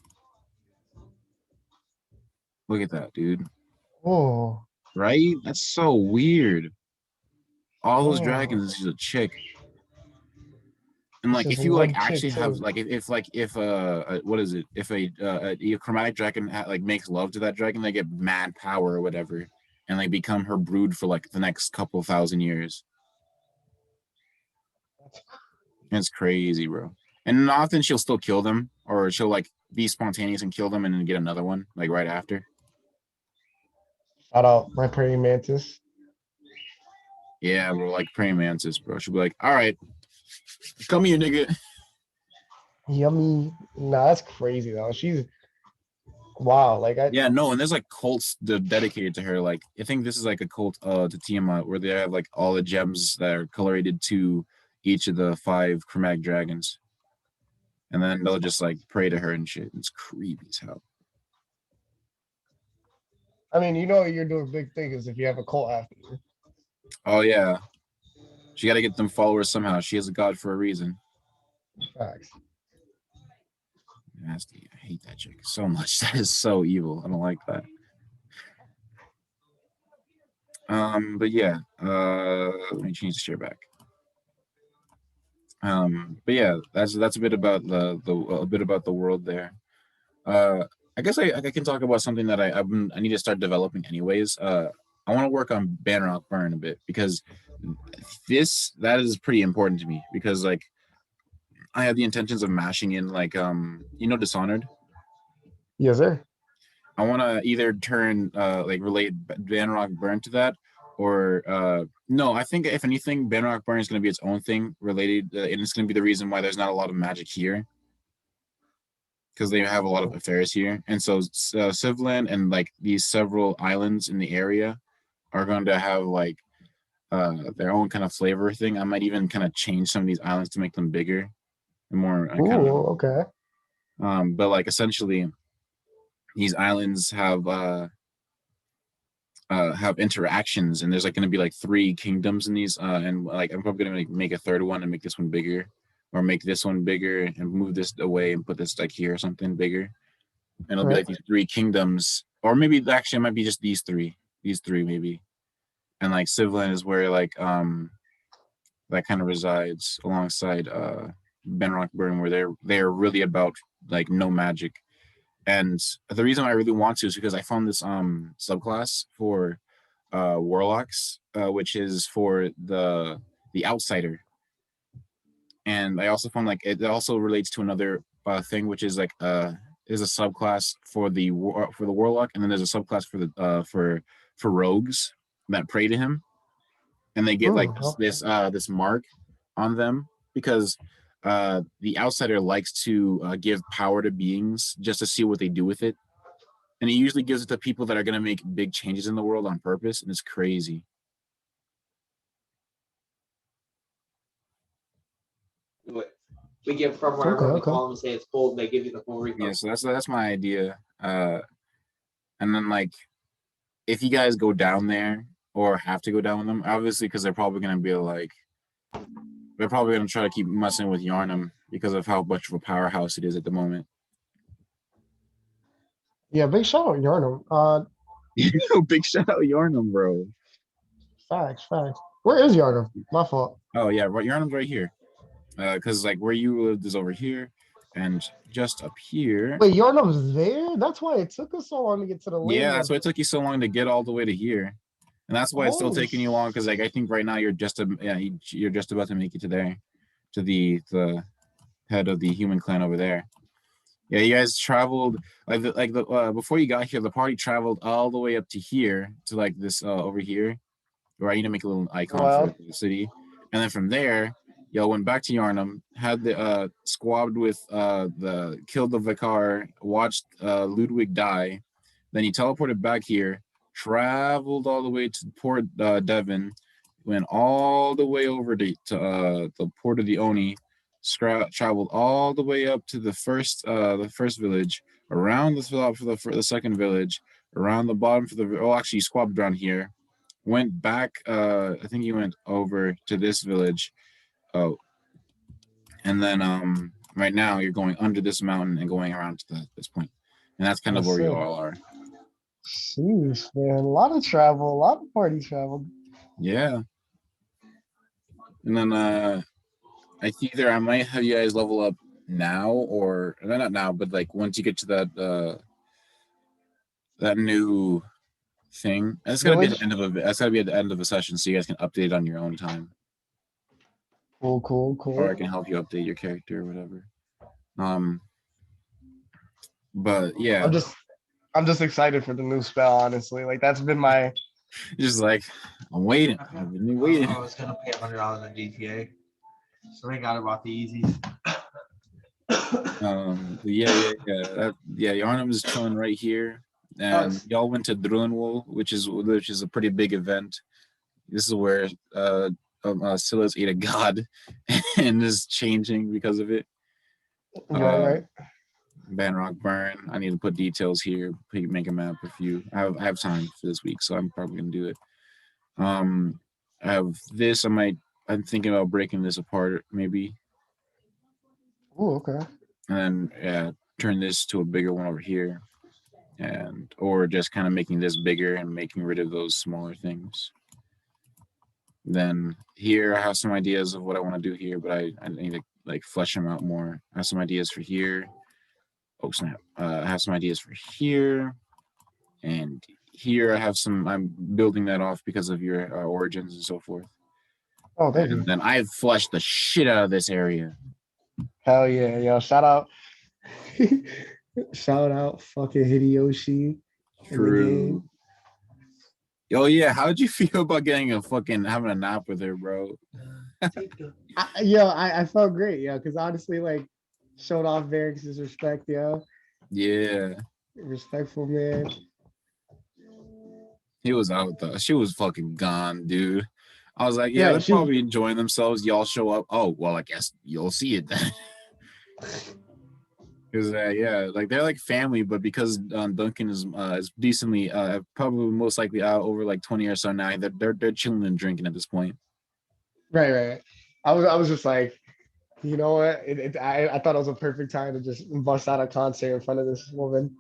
Speaker 1: Look at that, dude.
Speaker 2: Oh.
Speaker 1: Right? That's so weird. All those
Speaker 2: Oh.
Speaker 1: dragons, she's a chick. And
Speaker 2: It's
Speaker 1: like
Speaker 2: just
Speaker 1: if you like
Speaker 2: one chick
Speaker 1: actually have
Speaker 2: too.
Speaker 1: like if what is it, if a chromatic dragon like makes love to that dragon, they get mad power or whatever, and they become her brood for like the next couple thousand years. It's crazy, bro. And often she'll still kill them, or she'll like be spontaneous and kill them and then get another one like right after.
Speaker 2: Shout out my praying mantis.
Speaker 1: Yeah, bro, like praying mantis, bro. She'll be like, all right, come here, nigga.
Speaker 2: Yummy. Nah, that's crazy though. She's wow. Like I.
Speaker 1: Yeah, no, and there's like cults dedicated to her. Like I think this is like a cult to Tiamat where they have like all the gems that are colorated to each of the 5 chromatic dragons. And then they'll just like pray to her and shit. It's creepy as hell.
Speaker 2: I mean, you know you're doing big things if you have a cult after you.
Speaker 1: Oh yeah. She gotta get them followers somehow. She is a god for a reason.
Speaker 2: Facts.
Speaker 1: Nasty. I hate that chick so much. That is so evil. I don't like that. But yeah, let me change the share back. But yeah, that's a bit about the world there. I guess I can talk about something that I need to start developing anyways. I want to work on Banrock Burn a bit because that is pretty important to me because like I have the intentions of mashing in like Dishonored.
Speaker 2: Yes, sir.
Speaker 1: I want to either turn like relate Banrock Burn to that, or no. I think if anything, Banrock Burn is going to be its own thing related, and it's going to be the reason why there's not a lot of magic here because they have a lot of affairs here, and so Civland and like these several islands in the area are going to have like their own kind of flavor thing. I might even kind of change some of these islands to make them bigger and more kind
Speaker 2: Ooh, okay.
Speaker 1: of. But like essentially, these islands have interactions, and there's like going to be like 3 kingdoms in these, and like I'm probably going to make a third one and make this one bigger, or make this one bigger and move this away and put this like here or something bigger, and it'll be
Speaker 2: Right.
Speaker 1: like these 3 kingdoms, or maybe actually it might be just these three maybe, and like Civland is where like that kind of resides alongside Benrock Burn, where they're really about like no magic. And the reason I really want to is because I found this subclass for warlocks, which is for the outsider. And I also found like it also relates to another thing, which is like there's a subclass for the warlock, and then there's a subclass for the for rogues that pray to him, and they get like
Speaker 2: Okay.
Speaker 1: this mark on them because the outsider likes to give power to beings just to see what they do with it, and he usually gives it to people that are going to make big changes in the world on purpose, and it's crazy.
Speaker 4: We give from wherever
Speaker 2: Okay,
Speaker 4: we
Speaker 2: okay.
Speaker 4: call them and say it's cold, and they give you the full refund.
Speaker 1: Yeah, so that's my idea. And then like, if you guys go down there or have to go down with them, obviously, because they're probably gonna be like, they're probably gonna try to keep messing with Yarnum because of how much of a powerhouse it is at the moment.
Speaker 2: Yeah, big shout out Yarnum.
Speaker 1: Big shout out Yarnum, bro.
Speaker 2: Facts. Where is Yarnum? My fault.
Speaker 1: Oh yeah, right. Yarnum's right here. Because like where you lived is over here, and just up here.
Speaker 2: Wait, Yarnum's there? That's why it took us so long to get to the
Speaker 1: Yeah,
Speaker 2: land.
Speaker 1: that's why it took you so long to get all the way to here, and that's why it's still
Speaker 2: Holy
Speaker 1: taking you long. Because like I think right now you're just you're just about to make it to there, to the head of the human clan over there. Yeah, you guys traveled before you got here. The party traveled all the way up to here to like this over here, where I need to make a little icon for
Speaker 2: Well,
Speaker 1: the city, and then from there, y'all went back to Yarnum, had the squabbed with the killed the Vicar, watched Ludwig die, then you teleported back here, traveled all the way to Port Devon, went all the way over to the Port of the Oni, traveled all the way up to the first village, around the top for the second village, around the bottom for the actually you squabbed around here, went back. I think you went over to this village. Oh, and then right now you're going under this mountain and going around to this point, and that's kind of where you
Speaker 2: sick.
Speaker 1: all are.
Speaker 2: Jeez, man. A lot of travel, a lot of party travel.
Speaker 1: Yeah. And then I think either I might have you guys level up now, or not now, but like once you get to that new thing. That's gotta be at the end of a session, so you guys can update it on your own time.
Speaker 2: Cool.
Speaker 1: Or I can help you update your character or whatever. But yeah,
Speaker 2: I'm just excited for the new spell, honestly. Like that's been my
Speaker 1: just like I'm waiting. I've been waiting.
Speaker 4: I was gonna pay $100 in GTA, so I got about the easy.
Speaker 1: Yarnum is chilling right here, and y'all went to Drunwall, which is a pretty big event. This is where Scylla's ate a god and is changing because of it.
Speaker 2: right.
Speaker 1: Banrock Burn. I need to put details here. Make a map with you. I have time for this week, so I'm probably gonna do it. I have this. I'm thinking about breaking this apart, maybe.
Speaker 2: Oh, okay.
Speaker 1: And then turn this to a bigger one over here, or just kind of making this bigger and making rid of those smaller things. Then here I have some ideas of what I want to do here, but I need to like flesh them out more. I have some ideas for here. Oh snap! I have some ideas for here, and here I have some. I'm building that off because of your origins and so forth.
Speaker 2: Oh, thank you.
Speaker 1: And then I've fleshed the shit out of this area.
Speaker 2: Hell yeah, yo! Shout out, shout out, fucking Hideyoshi.
Speaker 1: True. Oh yeah, how did you feel about having a nap with her, bro?
Speaker 2: I felt great, because honestly, like, showed off Varynx's respect,
Speaker 1: Yeah.
Speaker 2: Respectful man.
Speaker 1: He was out though. She was fucking gone, dude. I was like, yeah, they're probably enjoying themselves. Y'all show up. Oh, well, I guess you'll see it then. Because like they're like family, but because Duncan is decently probably most likely out over like 20 or so now, they're chilling and drinking at this point.
Speaker 2: Right. I was just like, you know what? I thought it was a perfect time to just bust out a concert in front of this woman.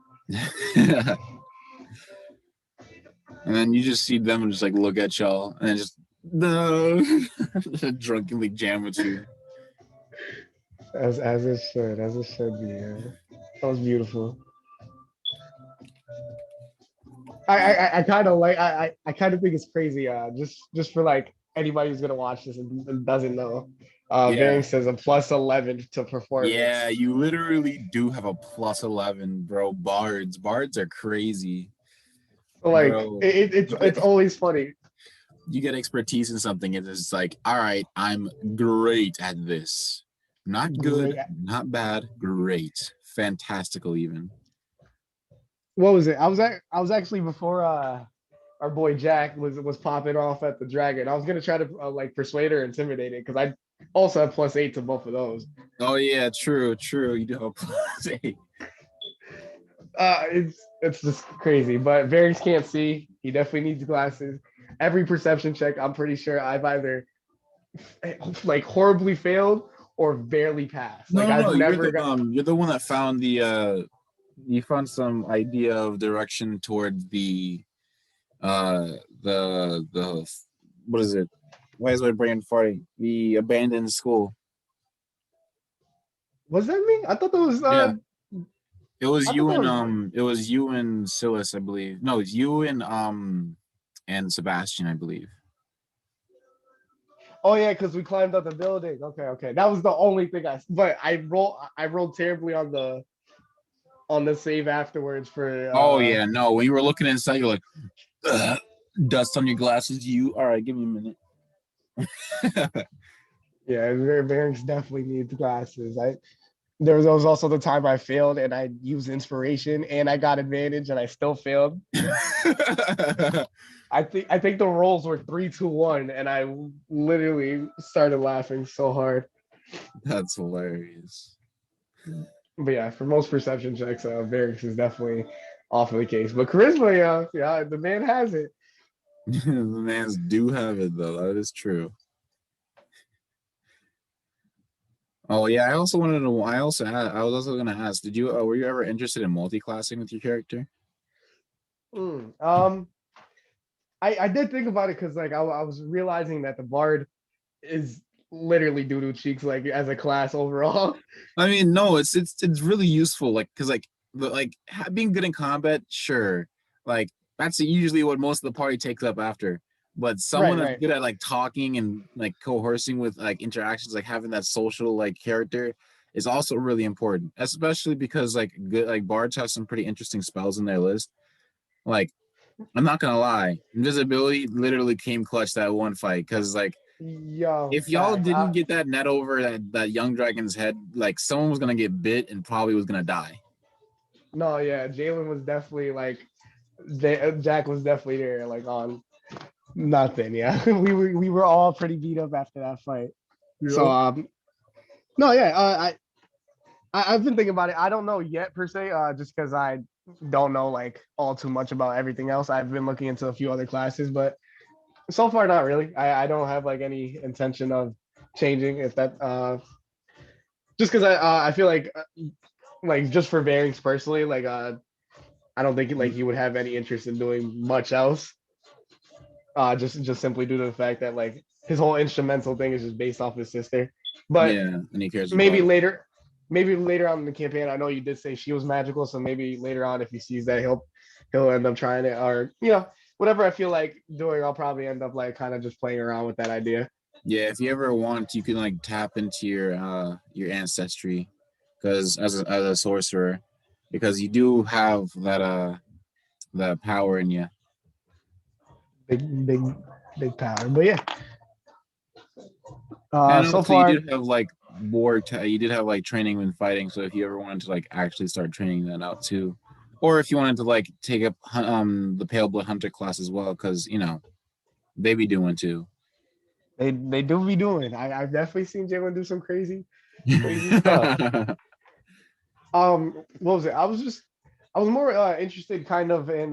Speaker 1: And then you just see them just like look at y'all and just no drunkenly jam with you.
Speaker 2: As it should be. Yeah. That was beautiful. I kind of like I kind of think it's crazy. Just for like anybody who's gonna watch this and doesn't know. Varynx says a +11 to performance.
Speaker 1: Yeah, you literally do have a +11, bro. Bards are crazy.
Speaker 2: Like it's always funny.
Speaker 1: You get expertise in something, and it's like, all right, I'm great at this. Not good, not bad, great, fantastical, even.
Speaker 2: What was it? I was actually before our boy Jack was popping off at the dragon. I was gonna try to like persuade her, intimidate it, because also have +8 to both of those.
Speaker 1: Oh yeah, true. You do have a +8.
Speaker 2: It's just crazy. But Varys can't see. He definitely needs glasses. Every perception check, I'm pretty sure I've either like horribly failed or barely passed. Like
Speaker 1: No,
Speaker 2: I've never
Speaker 1: you're the one that found the you found some idea of direction toward the what is it? Why is my brain farting? The abandoned school.
Speaker 2: Was that me? I thought that was
Speaker 1: Yeah. It was
Speaker 2: I thought
Speaker 1: you
Speaker 2: that
Speaker 1: and it was you and Silas, I believe. No, it's you and Sebastian, I believe.
Speaker 2: Oh yeah, because we climbed up the building. Okay. That was the only thing but I rolled terribly on the save afterwards for
Speaker 1: Oh yeah, no. When you were looking inside, you're like, "Ugh, dust on your glasses. You all right? Give me a minute."
Speaker 2: yeah, Varynx definitely needs glasses. There was also the time I failed and I used inspiration and I got advantage and I still failed. I think the rolls were 3-2-1 and I literally started laughing so hard.
Speaker 1: That's hilarious.
Speaker 2: But yeah, for most perception checks, Varys is definitely off of the case. But charisma, yeah, the man has it.
Speaker 1: The mans do have it though. That is true. Oh yeah, I also wanted to. I was also gonna ask. Did you were you ever interested in multi-classing with your character?
Speaker 2: I did think about it because like I was realizing that the bard is literally doodoo cheeks like as a class overall.
Speaker 1: I mean, no, it's really useful. Like, cause being good in combat, sure. Like that's usually what most of the party takes up after. But someone that's
Speaker 2: Right.
Speaker 1: good at like talking and like coercing with like interactions, like having that social like character is also really important, especially because like good like bards have some pretty interesting spells in their list. Like, I'm not gonna lie, invisibility literally came clutch that one fight because like
Speaker 2: Yo,
Speaker 1: if y'all
Speaker 2: facts.
Speaker 1: didn't get that net over that young dragon's head, like someone was gonna get bit and probably was gonna die.
Speaker 2: No, yeah, Jalen was definitely like Jack was definitely there, like on nothing. Yeah, we were all pretty beat up after that fight. So no, yeah, I've been thinking about it. I don't know yet per se, just because I don't know like all too much about everything else. I've been looking into a few other classes, but so far not really. I don't have like any intention of changing if that just because I feel like just for Varynx personally, like I don't think like he would have any interest in doing much else. Just simply due to the fact that like his whole instrumental thing is just based off his sister. But
Speaker 1: Yeah, and he cares
Speaker 2: maybe
Speaker 1: about
Speaker 2: later, maybe later on in the campaign, I know you did say she was magical, so maybe later on if he sees that he'll end up trying it, or whatever I feel like doing, I'll probably end up like kind of just playing around with that idea.
Speaker 1: yeah. If you ever want, you can like tap into your ancestry, because as a sorcerer, because you do have that power in you.
Speaker 2: Big power. But yeah.
Speaker 1: And
Speaker 2: So
Speaker 1: also you
Speaker 2: far,
Speaker 1: did have like you did have like training when fighting, so if you ever wanted to like actually start training that out too, or if you wanted to like take up the pale blood hunter class as well, because they be doing too.
Speaker 2: they do be doing. I've definitely seen Jalen do some crazy stuff. What was it? I was more interested kind of in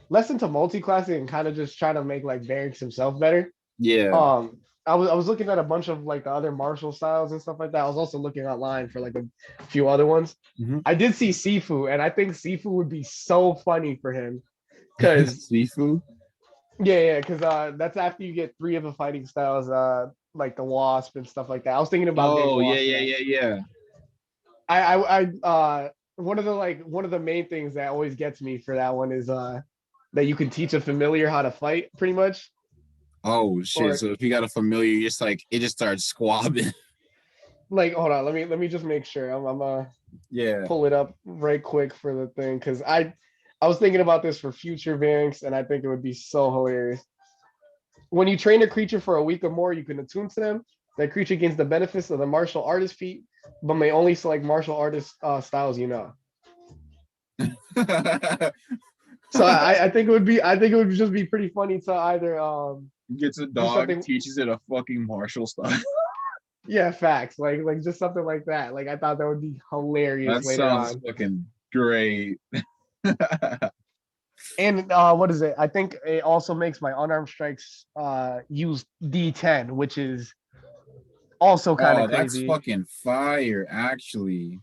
Speaker 2: less into multi-classing and kind of just trying to make like Varynx himself better.
Speaker 1: Yeah.
Speaker 2: I was looking at a bunch of like the other martial styles and stuff like that. I was also looking online for like a few other ones. I did see Sifu, and I think Sifu would be so funny for him because
Speaker 1: Sifu.
Speaker 2: yeah, because that's after you get 3 of the fighting styles, like the wasp and stuff like that. I was thinking about getting
Speaker 1: Oh
Speaker 2: wasp.
Speaker 1: yeah.
Speaker 2: One of the main things that always gets me for that one is that you can teach a familiar how to fight pretty much.
Speaker 1: Oh shit!
Speaker 2: Or
Speaker 1: So if you got a familiar, just like it just starts squabbing.
Speaker 2: like, hold on, let me just make sure. I'm
Speaker 1: Yeah.
Speaker 2: pull it up right quick for the thing because I was thinking about this for future Varynx and I think it would be so hilarious. When you train a creature for a week or more, you can attune to them. That creature gains the benefits of the martial artist feat, but may only select martial artist styles you know. So I think it would just be pretty funny to either
Speaker 1: Gets a
Speaker 2: Do
Speaker 1: dog,
Speaker 2: something-
Speaker 1: teaches it a fucking martial style.
Speaker 2: Yeah, facts. Like just something like that. Like I thought that would be hilarious
Speaker 1: That
Speaker 2: later
Speaker 1: sounds
Speaker 2: on.
Speaker 1: fucking great.
Speaker 2: And what is it? I think it also makes my unarmed strikes use D10, which is also kind of
Speaker 1: Oh, that's
Speaker 2: crazy.
Speaker 1: fucking fire, actually.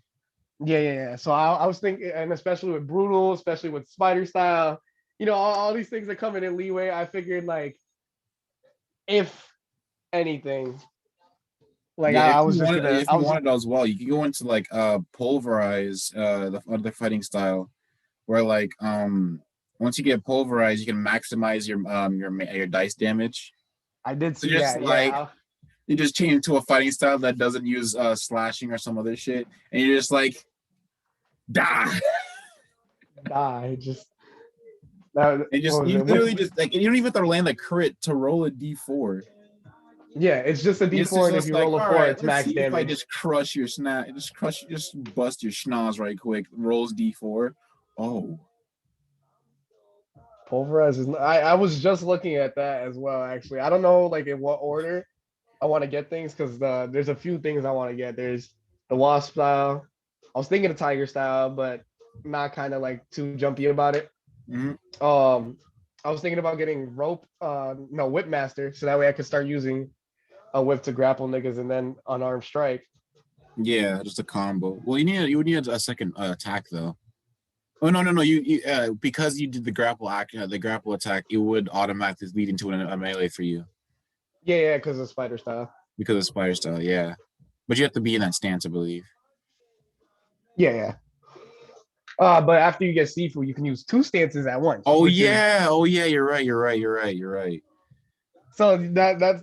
Speaker 2: Yeah. So I was thinking, and especially with brutal, especially with spider style, all these things that come in leeway. I figured like if anything, like
Speaker 1: Yeah,
Speaker 2: I was just gonna,
Speaker 1: if you wanted as well, you can go into like pulverize the other fighting style, where like once you get pulverized, you can maximize your dice damage.
Speaker 2: I did
Speaker 1: So
Speaker 2: see
Speaker 1: just
Speaker 2: that.
Speaker 1: like
Speaker 2: Yeah,
Speaker 1: you just change to a fighting style that doesn't use slashing or some other shit, and you're just like die.
Speaker 2: die. Just that.
Speaker 1: And just
Speaker 2: What was
Speaker 1: you
Speaker 2: it?
Speaker 1: literally just like you don't even have to land a crit to roll a d4.
Speaker 2: Yeah, it's just a
Speaker 1: It's
Speaker 2: D4, and if
Speaker 1: just
Speaker 2: you
Speaker 1: like,
Speaker 2: roll a
Speaker 1: all
Speaker 2: 4,
Speaker 1: right,
Speaker 2: it's
Speaker 1: let's
Speaker 2: max
Speaker 1: see if I
Speaker 2: damage.
Speaker 1: just crush your just bust your schnoz right quick. Rolls d4. Oh,
Speaker 2: Pulverize is. I was just looking at that as well. Actually, I don't know like in what order I want to get things because there's a few things I want to get. There's the wasp style. I was thinking of tiger style, but not kind of like too jumpy about it.
Speaker 1: mhm.
Speaker 2: I was thinking about getting rope, no whip master, so that way I could start using a whip to grapple niggas and then unarmed strike.
Speaker 1: Yeah, just a combo. Well, you would need a second attack though. Oh no, you because you did the grapple act, the grapple attack, it would automatically lead into a melee for you
Speaker 2: Yeah, because of spider style.
Speaker 1: because of spider style. Yeah, but you have to be in that stance, I believe.
Speaker 2: Yeah. But after you get Sifu, you can use 2 stances at once.
Speaker 1: Oh
Speaker 2: which is-
Speaker 1: yeah, you're right.
Speaker 2: so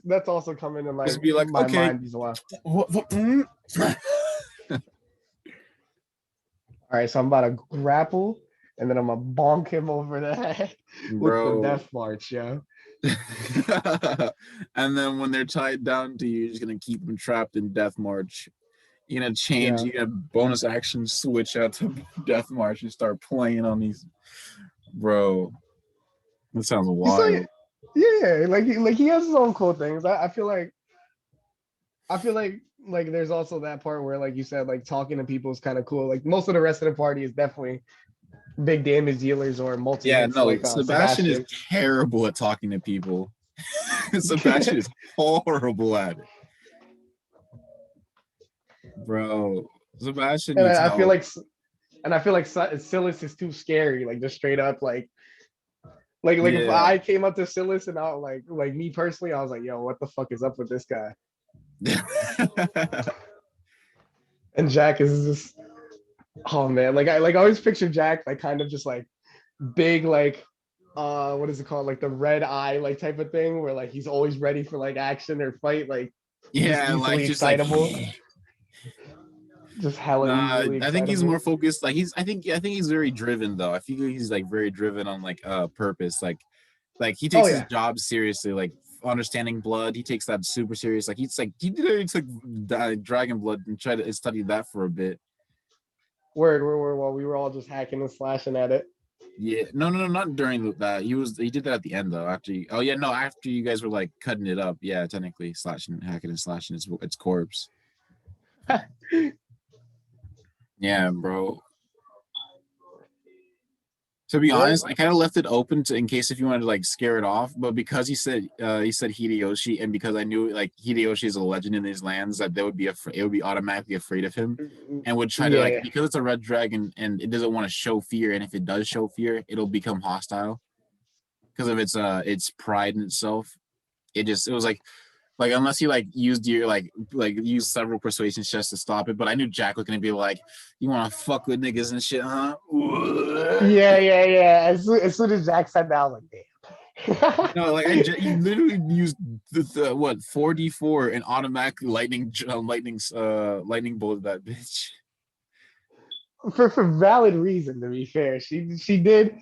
Speaker 2: that's also coming in like
Speaker 1: Just be like,
Speaker 2: my
Speaker 1: okay.
Speaker 2: mind as well.
Speaker 1: What?
Speaker 2: All right, so I'm about to grapple, and then I'm gonna bonk him over the head with the
Speaker 1: Bro.
Speaker 2: death march, yo.
Speaker 1: And then when they're tied down to you, you're just gonna keep them trapped in Death March. You're gonna change,
Speaker 2: Yeah.
Speaker 1: you gonna bonus action switch out to Death March and start playing on these. Bro, that sounds
Speaker 2: He's
Speaker 1: wild.
Speaker 2: like, yeah, like he has his own cool things. I feel like like there's also that part where like you said, like talking to people is kind of cool. Like most of the rest of the party is definitely big damage dealers or multi
Speaker 1: Yeah,
Speaker 2: hits
Speaker 1: no,
Speaker 2: like
Speaker 1: Sebastian is terrible at talking to people. Sebastian is horrible at it. Bro, Sebastian
Speaker 2: And
Speaker 1: needs
Speaker 2: I feel
Speaker 1: help.
Speaker 2: like Silas is too scary, like just straight up like if
Speaker 1: Yeah.
Speaker 2: I came up to Silas and I like me personally, I was like, yo, what the fuck is up with this guy? And Jack is just, oh man, like I always picture Jack like kind of just like big like what is it called, like the red eye like type of thing where like he's always ready for like action or fight, like
Speaker 1: Yeah,
Speaker 2: just
Speaker 1: like
Speaker 2: easily
Speaker 1: just
Speaker 2: excitable.
Speaker 1: like
Speaker 2: Just hella easily
Speaker 1: I think he's
Speaker 2: excitable.
Speaker 1: more focused. Like I think he's very driven though. I feel like he's like very driven on like purpose. Like he takes his job seriously. Like understanding blood, he takes that super serious. Like he literally took dragon blood and tried to study that for a bit.
Speaker 2: Word, while we were all just hacking and slashing at it.
Speaker 1: Yeah, no, not during that. He did that at the end though. After you guys were like cutting it up. Yeah, technically hacking and slashing its corpse. Yeah, bro. To be honest, I kind of left it open in case if you wanted to like scare it off, but because he said Hideyoshi, and because I knew like Hideyoshi is a legend in these lands, that they would be it would be automatically afraid of him, and would try to like, because it's a red dragon and it doesn't want to show fear, and if it does show fear, it'll become hostile because of its pride in itself. It was like unless you like used your like use several persuasion checks to stop it. But I knew Jack was gonna be like, "You want to fuck with niggas and shit, huh?"
Speaker 2: Yeah. As soon as Jack said that, I was like, damn.
Speaker 1: No, like he literally used the what 4d4 and automatically lightning bolt that bitch.
Speaker 2: for valid reason, to be fair. She did.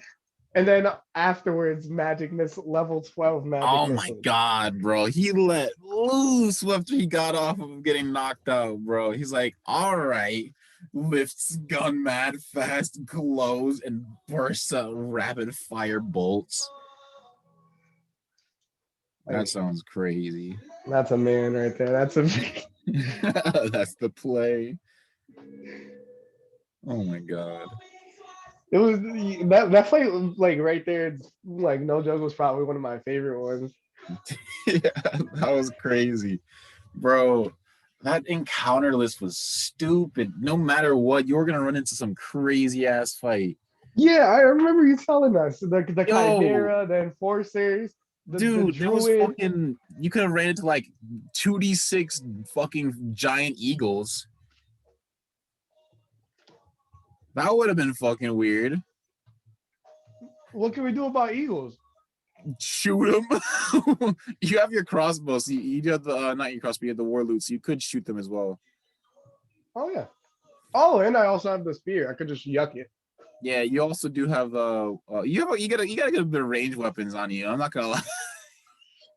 Speaker 2: And then afterwards, Magic Miss level 12 Magic
Speaker 1: Oh
Speaker 2: Missile.
Speaker 1: my god, bro. He let loose after he got off of getting knocked out, bro. He's like, all right. Lifts gun mad fast, glows, and bursts out rapid fire bolts. That sounds crazy.
Speaker 2: That's a man right there. That's a.
Speaker 1: That's the play. Oh my god.
Speaker 2: It was that fight, like right there, like no joke, was probably one of my favorite ones.
Speaker 1: Yeah, that was crazy, bro. That encounter list was stupid. No matter what, you were gonna run into some crazy ass fight.
Speaker 2: Yeah, I remember you telling us the
Speaker 1: Yo,
Speaker 2: Chimera, the Enforcers, the
Speaker 1: dude, there was
Speaker 2: Druid.
Speaker 1: fucking. You could have ran into like 2d6 fucking giant eagles. That would have been fucking weird.
Speaker 2: What can we do about eagles?
Speaker 1: Shoot them. You have your crossbow, so you have the not your crossbow, you have the war loot, so you could shoot them as well.
Speaker 2: Oh yeah. Oh, and I also have the spear. I could just yuck it.
Speaker 1: Yeah, you also do have the you gotta get a bit of range weapons on you. I'm not gonna lie.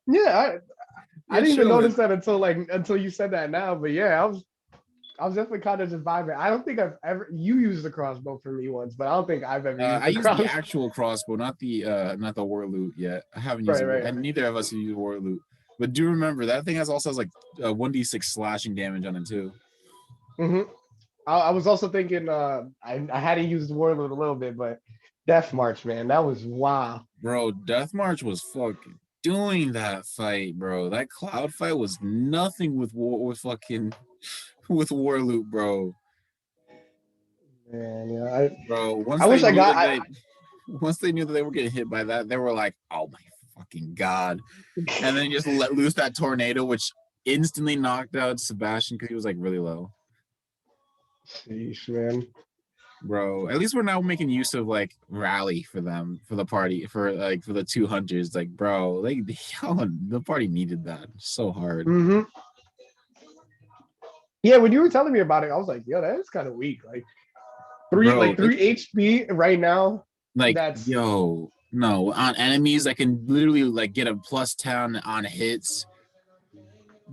Speaker 2: Yeah, I didn't even
Speaker 1: Sure.
Speaker 2: notice that until you said that now. But yeah, I was definitely kind of just vibing. I don't think I've ever you used the crossbow for me once, but I don't think I've ever used
Speaker 1: I
Speaker 2: the
Speaker 1: used
Speaker 2: crossbow.
Speaker 1: the actual crossbow, not the war loot yet. I haven't used
Speaker 2: Right,
Speaker 1: it,
Speaker 2: right.
Speaker 1: and neither of us have used war loot. But do remember that thing also has like 1d6 slashing damage on it too.
Speaker 2: Mm-hmm. I was also thinking I hadn't used Warlord a little bit, but Death March, man, that was wow.
Speaker 1: Bro, Death March was fucking doing that fight, bro. That cloud fight was nothing with war loot, bro.
Speaker 2: Man, yeah,
Speaker 1: Bro, once they knew that they were getting hit by that, they were like, "Oh my fucking god!" And then just let loose that tornado, which instantly knocked out Sebastian because he was like really low.
Speaker 2: Sheesh, man.
Speaker 1: Bro, at least we're now making use of like rally for them for the party for the 2 hunters. Like, bro, the party needed that so hard.
Speaker 2: Mm-hmm. Yeah, when you were telling me about it, I was like, yo, that is kind of weak. Like three HP right now.
Speaker 1: Like,
Speaker 2: that's
Speaker 1: yo, no, on enemies I can literally like get a +10 on hits.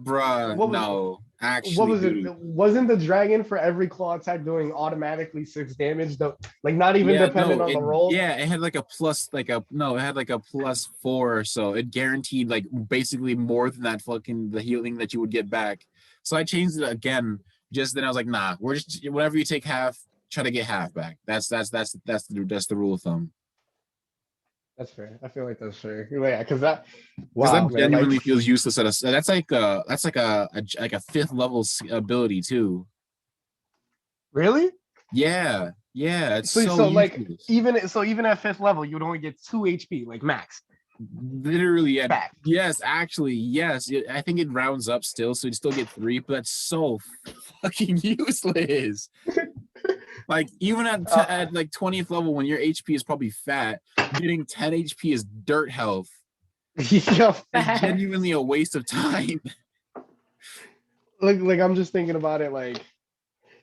Speaker 1: Bruh, no. Actually,
Speaker 2: what was
Speaker 1: dude.
Speaker 2: it? Wasn't the dragon for every claw attack doing automatically 6 damage? Though, like not even dependent on the roll.
Speaker 1: Yeah, it had like a plus, it had like a +4 or so. It guaranteed like basically more than that fucking the healing that you would get back. So I changed it again. Just then I was like, nah, we're just whenever you take half, try to get half back. That's the rule of thumb.
Speaker 2: That's fair. I feel like that's fair. Yeah, because that
Speaker 1: genuinely feels useless at a. That's like a 5th level ability too.
Speaker 2: Really?
Speaker 1: Yeah, it's
Speaker 2: so like
Speaker 1: useless.
Speaker 2: even at 5th level, you would only get 2 HP, like max.
Speaker 1: Literally, yeah.
Speaker 2: Back.
Speaker 1: Yes, actually, yes. I think it rounds up still, so you still get 3, but that's so fucking useless. Like even at like 20th level, when your HP is probably fat, getting 10 HP is dirt health. It's genuinely a waste of time.
Speaker 2: Like I'm just thinking about it like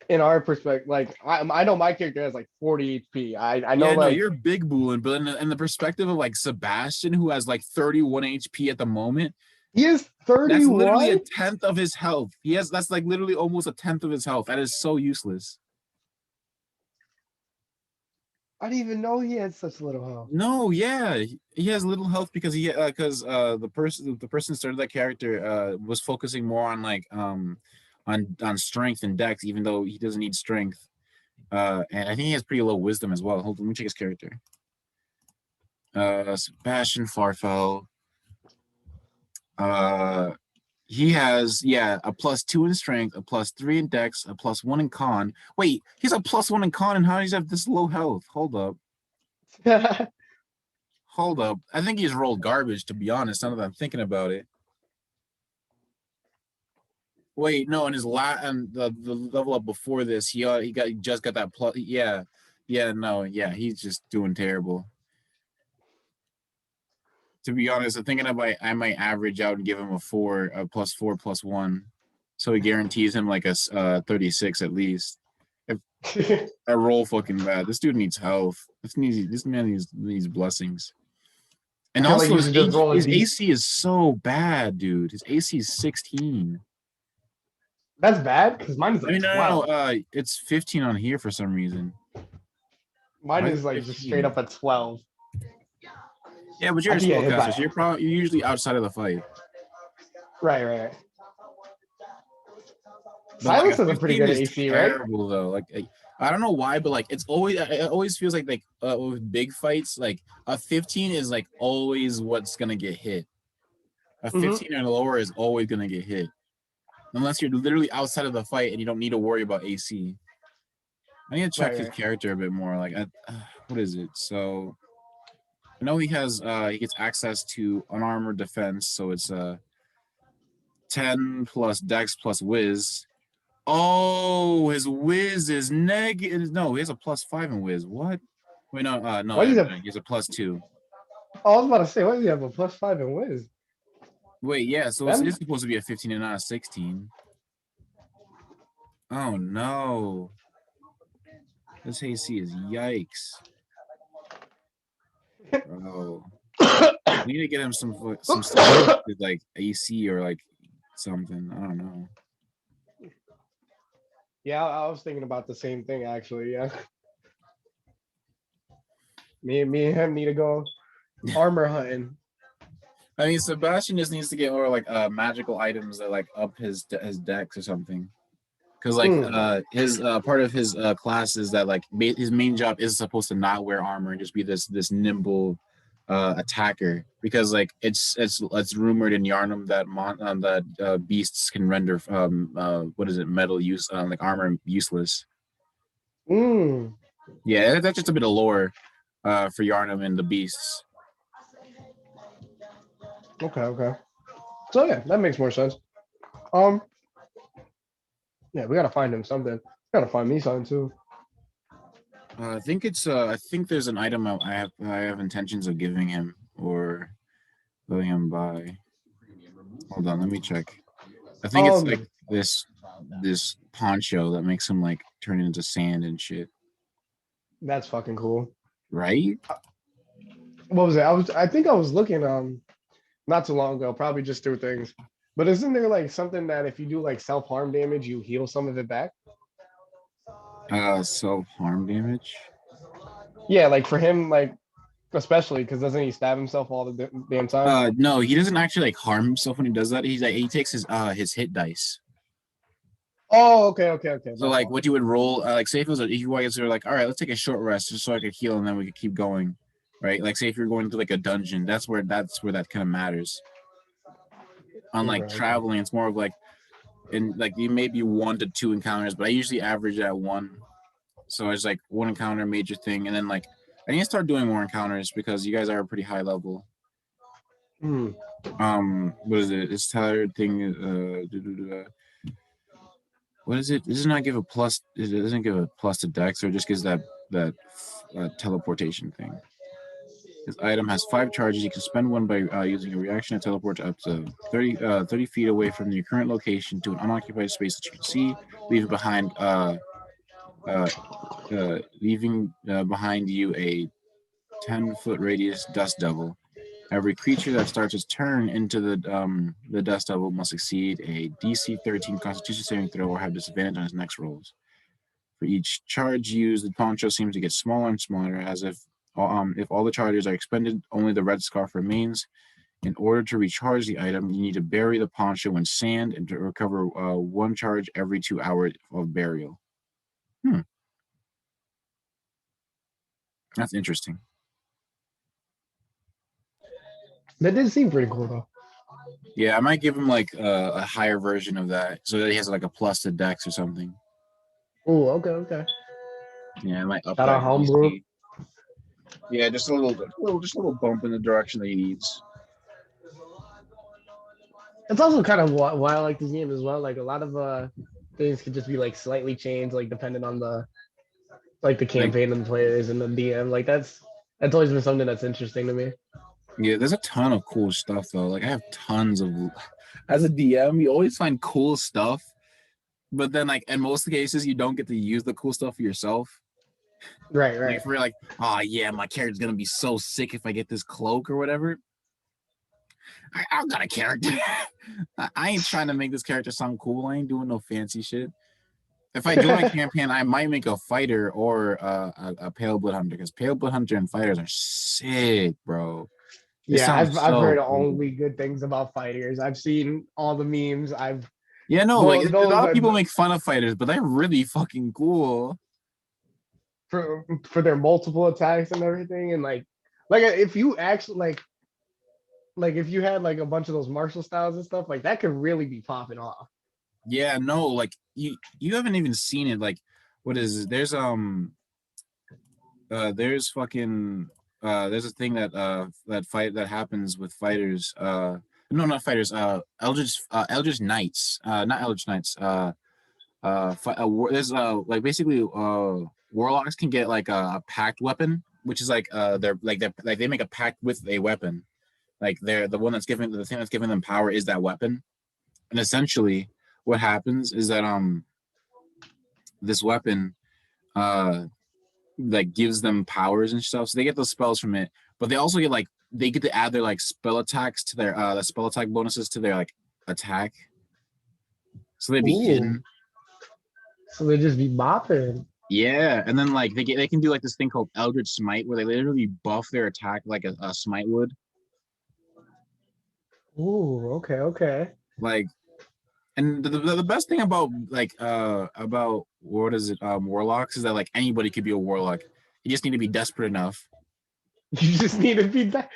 Speaker 2: in our perspective. Like I know my character has like 40 HP. I know
Speaker 1: no, you're big booling, but in the perspective of like Sebastian, who has like 31 HP at the moment,
Speaker 2: he is 31.
Speaker 1: That's literally a 10th of his health. That's like literally almost a 10th of his health. That is so useless.
Speaker 2: I didn't even know he had such little health.
Speaker 1: No, yeah, he has little health because the person started that character was focusing more on like on strength and dex, even though he doesn't need strength. And I think he has pretty low wisdom as well. Hold on, let me check his character. Sebastian Farfel. He has a +2 in strength, a +3 in dex, a +1 in con. Wait, he's a +1 in con, and how does he have this low health? Hold up. Hold up. I think he's rolled garbage, to be honest, now that I'm thinking about it. Wait, no, in his the level up before this, he just got that plus. He's just doing terrible. To be honest, I'm thinking I might average out and give him a +4, +1, so he guarantees him like a 36 at least. I roll fucking bad. This dude needs health. This man needs blessings. And also, his AC is so bad, dude. His AC is 16.
Speaker 2: That's bad because mine is like 12.
Speaker 1: No, it's 15 on here for some reason.
Speaker 2: Mine is like just straight up at 12.
Speaker 1: Yeah, but you're
Speaker 2: I
Speaker 1: a
Speaker 2: can get hit
Speaker 1: spellcaster,
Speaker 2: by.
Speaker 1: so you're usually outside of the fight.
Speaker 2: Right.
Speaker 1: But like a
Speaker 2: Silence is a pretty
Speaker 1: 15
Speaker 2: good
Speaker 1: is
Speaker 2: AC, right?
Speaker 1: terrible though. Like I don't know why, but like it always feels like with big fights, like a 15 is like always what's gonna get hit. A 15 or lower is always gonna get hit. Unless you're literally outside of the fight and you don't need to worry about AC. I need to check his character a bit more. Like what is it? So I know he gets access to unarmored defense, so it's 10 plus dex plus whiz. Oh, his whiz is negative. No, he has a +5 in whiz. What? Wait, no,
Speaker 2: Why does he
Speaker 1: he has a +2.
Speaker 2: Oh, I was about to say, why does he have a +5 in whiz?
Speaker 1: Wait, yeah, so
Speaker 2: Them?
Speaker 1: it's supposed to be a 15 and not a 16. Oh no. This AC is yikes. Bro. We need to get him some stuff with like AC or like something. I don't know.
Speaker 2: Yeah, I was thinking about the same thing actually. Yeah. Me and him need to go armor hunting.
Speaker 1: I mean, Sebastian just needs to get more like magical items that like up his dex or something. Because like his part of his class is that like his main job is supposed to not wear armor and just be this nimble attacker. Because like it's rumored in Yarnum that beasts can render what is it, metal use like armor useless. Yeah, that's just a bit of lore for Yarnum and the beasts.
Speaker 2: Okay. So yeah, that makes more sense. Yeah, we gotta find him something. Gotta find me something too.
Speaker 1: I think it's I think there's an item I have intentions of giving him or letting him buy. Hold on, let me check. I think it's like this poncho that makes him like turn into sand and shit.
Speaker 2: That's fucking cool.
Speaker 1: Right?
Speaker 2: What was it? I think I was looking not too long ago, probably just through things. But isn't there like something that if you do like self-harm damage, you heal some of it back?
Speaker 1: Self-harm damage.
Speaker 2: Yeah, like for him, like especially because doesn't he stab himself all the damn time?
Speaker 1: No, he doesn't actually like harm himself when he does that. He takes his hit dice.
Speaker 2: Oh, okay.
Speaker 1: So like what you would roll, like say if it was if you guys are like, all right, let's take a short rest just so I could heal and then we could keep going, right? Like say if you're going through like a dungeon, that's where that kind of matters. Unlike traveling, it's more of like, in like you maybe 1 to 2 encounters, but I usually average at 1. So it's like 1 encounter, major thing, and then like I need to start doing more encounters because you guys are a pretty high level. What is it? This tired thing. What is it? Does it not give a plus? It doesn't give a plus to dex, or it just gives that teleportation thing. This item has 5 charges. You can spend one by using a reaction to teleport up to 30 feet away from your current location to an unoccupied space that you can see, leaving behind you a 10-foot radius dust devil. Every creature that starts its turn into the dust devil must succeed a DC 13 Constitution saving throw or have disadvantage on its next rolls. For each charge used, the poncho seems to get smaller and smaller, as if all the charges are expended, only the red scarf remains. In order to recharge the item, you need to bury the poncho in sand and to recover 1 charge every 2 hours of burial. That's interesting.
Speaker 2: That did seem pretty cool though.
Speaker 1: Yeah, I might give him like a higher version of that so that he has like a plus to dex or something.
Speaker 2: Oh, okay.
Speaker 1: Yeah, I might up
Speaker 2: Shout
Speaker 1: that
Speaker 2: out homebrew.
Speaker 1: Yeah, just a little bump in the direction that he needs.
Speaker 2: It's also kind of why I like this game as well. Like a lot of things could just be like slightly changed, like depending on the campaign and the players and the DM. Like that's always been something that's interesting to me.
Speaker 1: Yeah, there's a ton of cool stuff though. Like I have tons of, as a DM, you always find cool stuff, but then like in most cases you don't get to use the cool stuff for yourself.
Speaker 2: Right.
Speaker 1: Like if we're like, oh yeah, my character's gonna be so sick if I get this cloak or whatever. I've got a character. I ain't trying to make this character sound cool. I ain't doing no fancy shit. If I join a campaign, I might make a fighter or a pale blood hunter because pale blood hunter and fighters are sick, bro.
Speaker 2: Yeah, I've
Speaker 1: sounds
Speaker 2: heard
Speaker 1: so cool.
Speaker 2: only good things about fighters. I've seen all the memes.
Speaker 1: Yeah, no, like a
Speaker 2: Those
Speaker 1: lot of
Speaker 2: are
Speaker 1: people make fun of fighters, but they're really fucking cool.
Speaker 2: for their multiple attacks and everything, and like if you actually like if you had like a bunch of those martial styles and stuff, like that could really be popping off.
Speaker 1: Yeah, no, like you haven't even seen it. Like, what is it? There's fucking there's a thing that happens with fighters. No, not fighters. Eldritch Knights. Not Eldritch Knights. There's like basically warlocks can get like a packed weapon, which is like they make a pact with a weapon. Like they're the thing that's giving them power is that weapon. And essentially what happens is that this weapon like gives them powers and stuff. So they get those spells from it, but they also get like they get to add their like spell attacks to their the spell attack bonuses to their like attack. So they'd be hidden.
Speaker 2: So they just be bopping.
Speaker 1: Yeah, and then like they can do like this thing called Eldritch Smite where they literally buff their attack like a smite would.
Speaker 2: Ooh, okay.
Speaker 1: Like, and the best thing about what is it warlocks is that like anybody could be a warlock. You just need to be desperate enough.
Speaker 2: You just need to be that.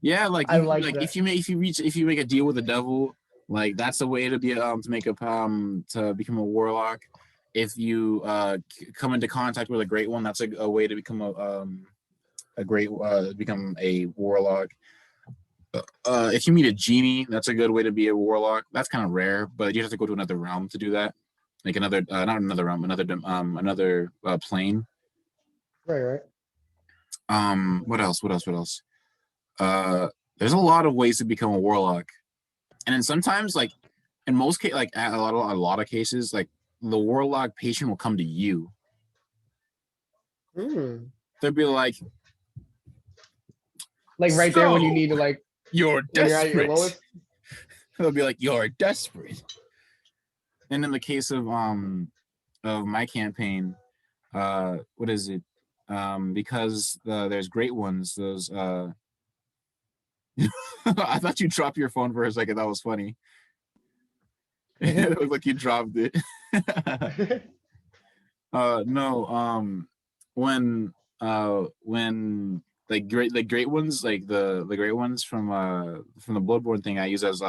Speaker 1: Yeah, like
Speaker 2: I like that.
Speaker 1: if you make a deal with the devil, like that's a way to be to make a to become a warlock. If you come into contact with a great one, that's a way to become become a warlock. If you meet a genie, that's a good way to be a warlock. That's kind of rare, but you have to go to another realm to do that. Like another, not another realm, another plane.
Speaker 2: Right.
Speaker 1: What else? There's a lot of ways to become a warlock, and then sometimes, like in most cases, like a lot of cases, like the warlock patient will come to you. They'll be like
Speaker 2: right there when you need to like.
Speaker 1: You're desperate.
Speaker 2: When you're at your lowest.
Speaker 1: They'll be like, "You're desperate." And in the case of my campaign, what is it? Because there's great ones. Those I thought you dropped your phone for a second. That was funny. It looked like you dropped it. No. When the great ones, like the great ones from the Bloodborne thing, I use as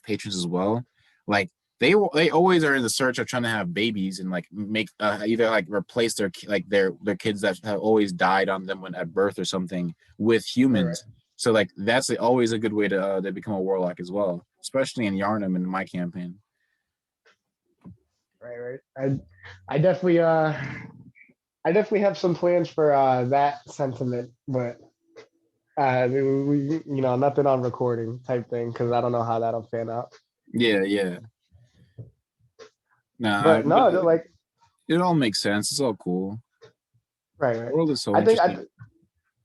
Speaker 1: patrons as well. Like they always are in the search of trying to have babies and like make either like replace their kids that have always died on them when at birth or something with humans. Right. So like that's always a good way to become a warlock as well, especially in Yharnam in my campaign.
Speaker 2: Right. I definitely have some plans for that sentiment, but we nothing on recording type thing because I don't know how that'll pan out.
Speaker 1: Yeah. Nah,
Speaker 2: but no, like
Speaker 1: it all makes sense. It's all cool.
Speaker 2: Right.
Speaker 1: The world is so interesting.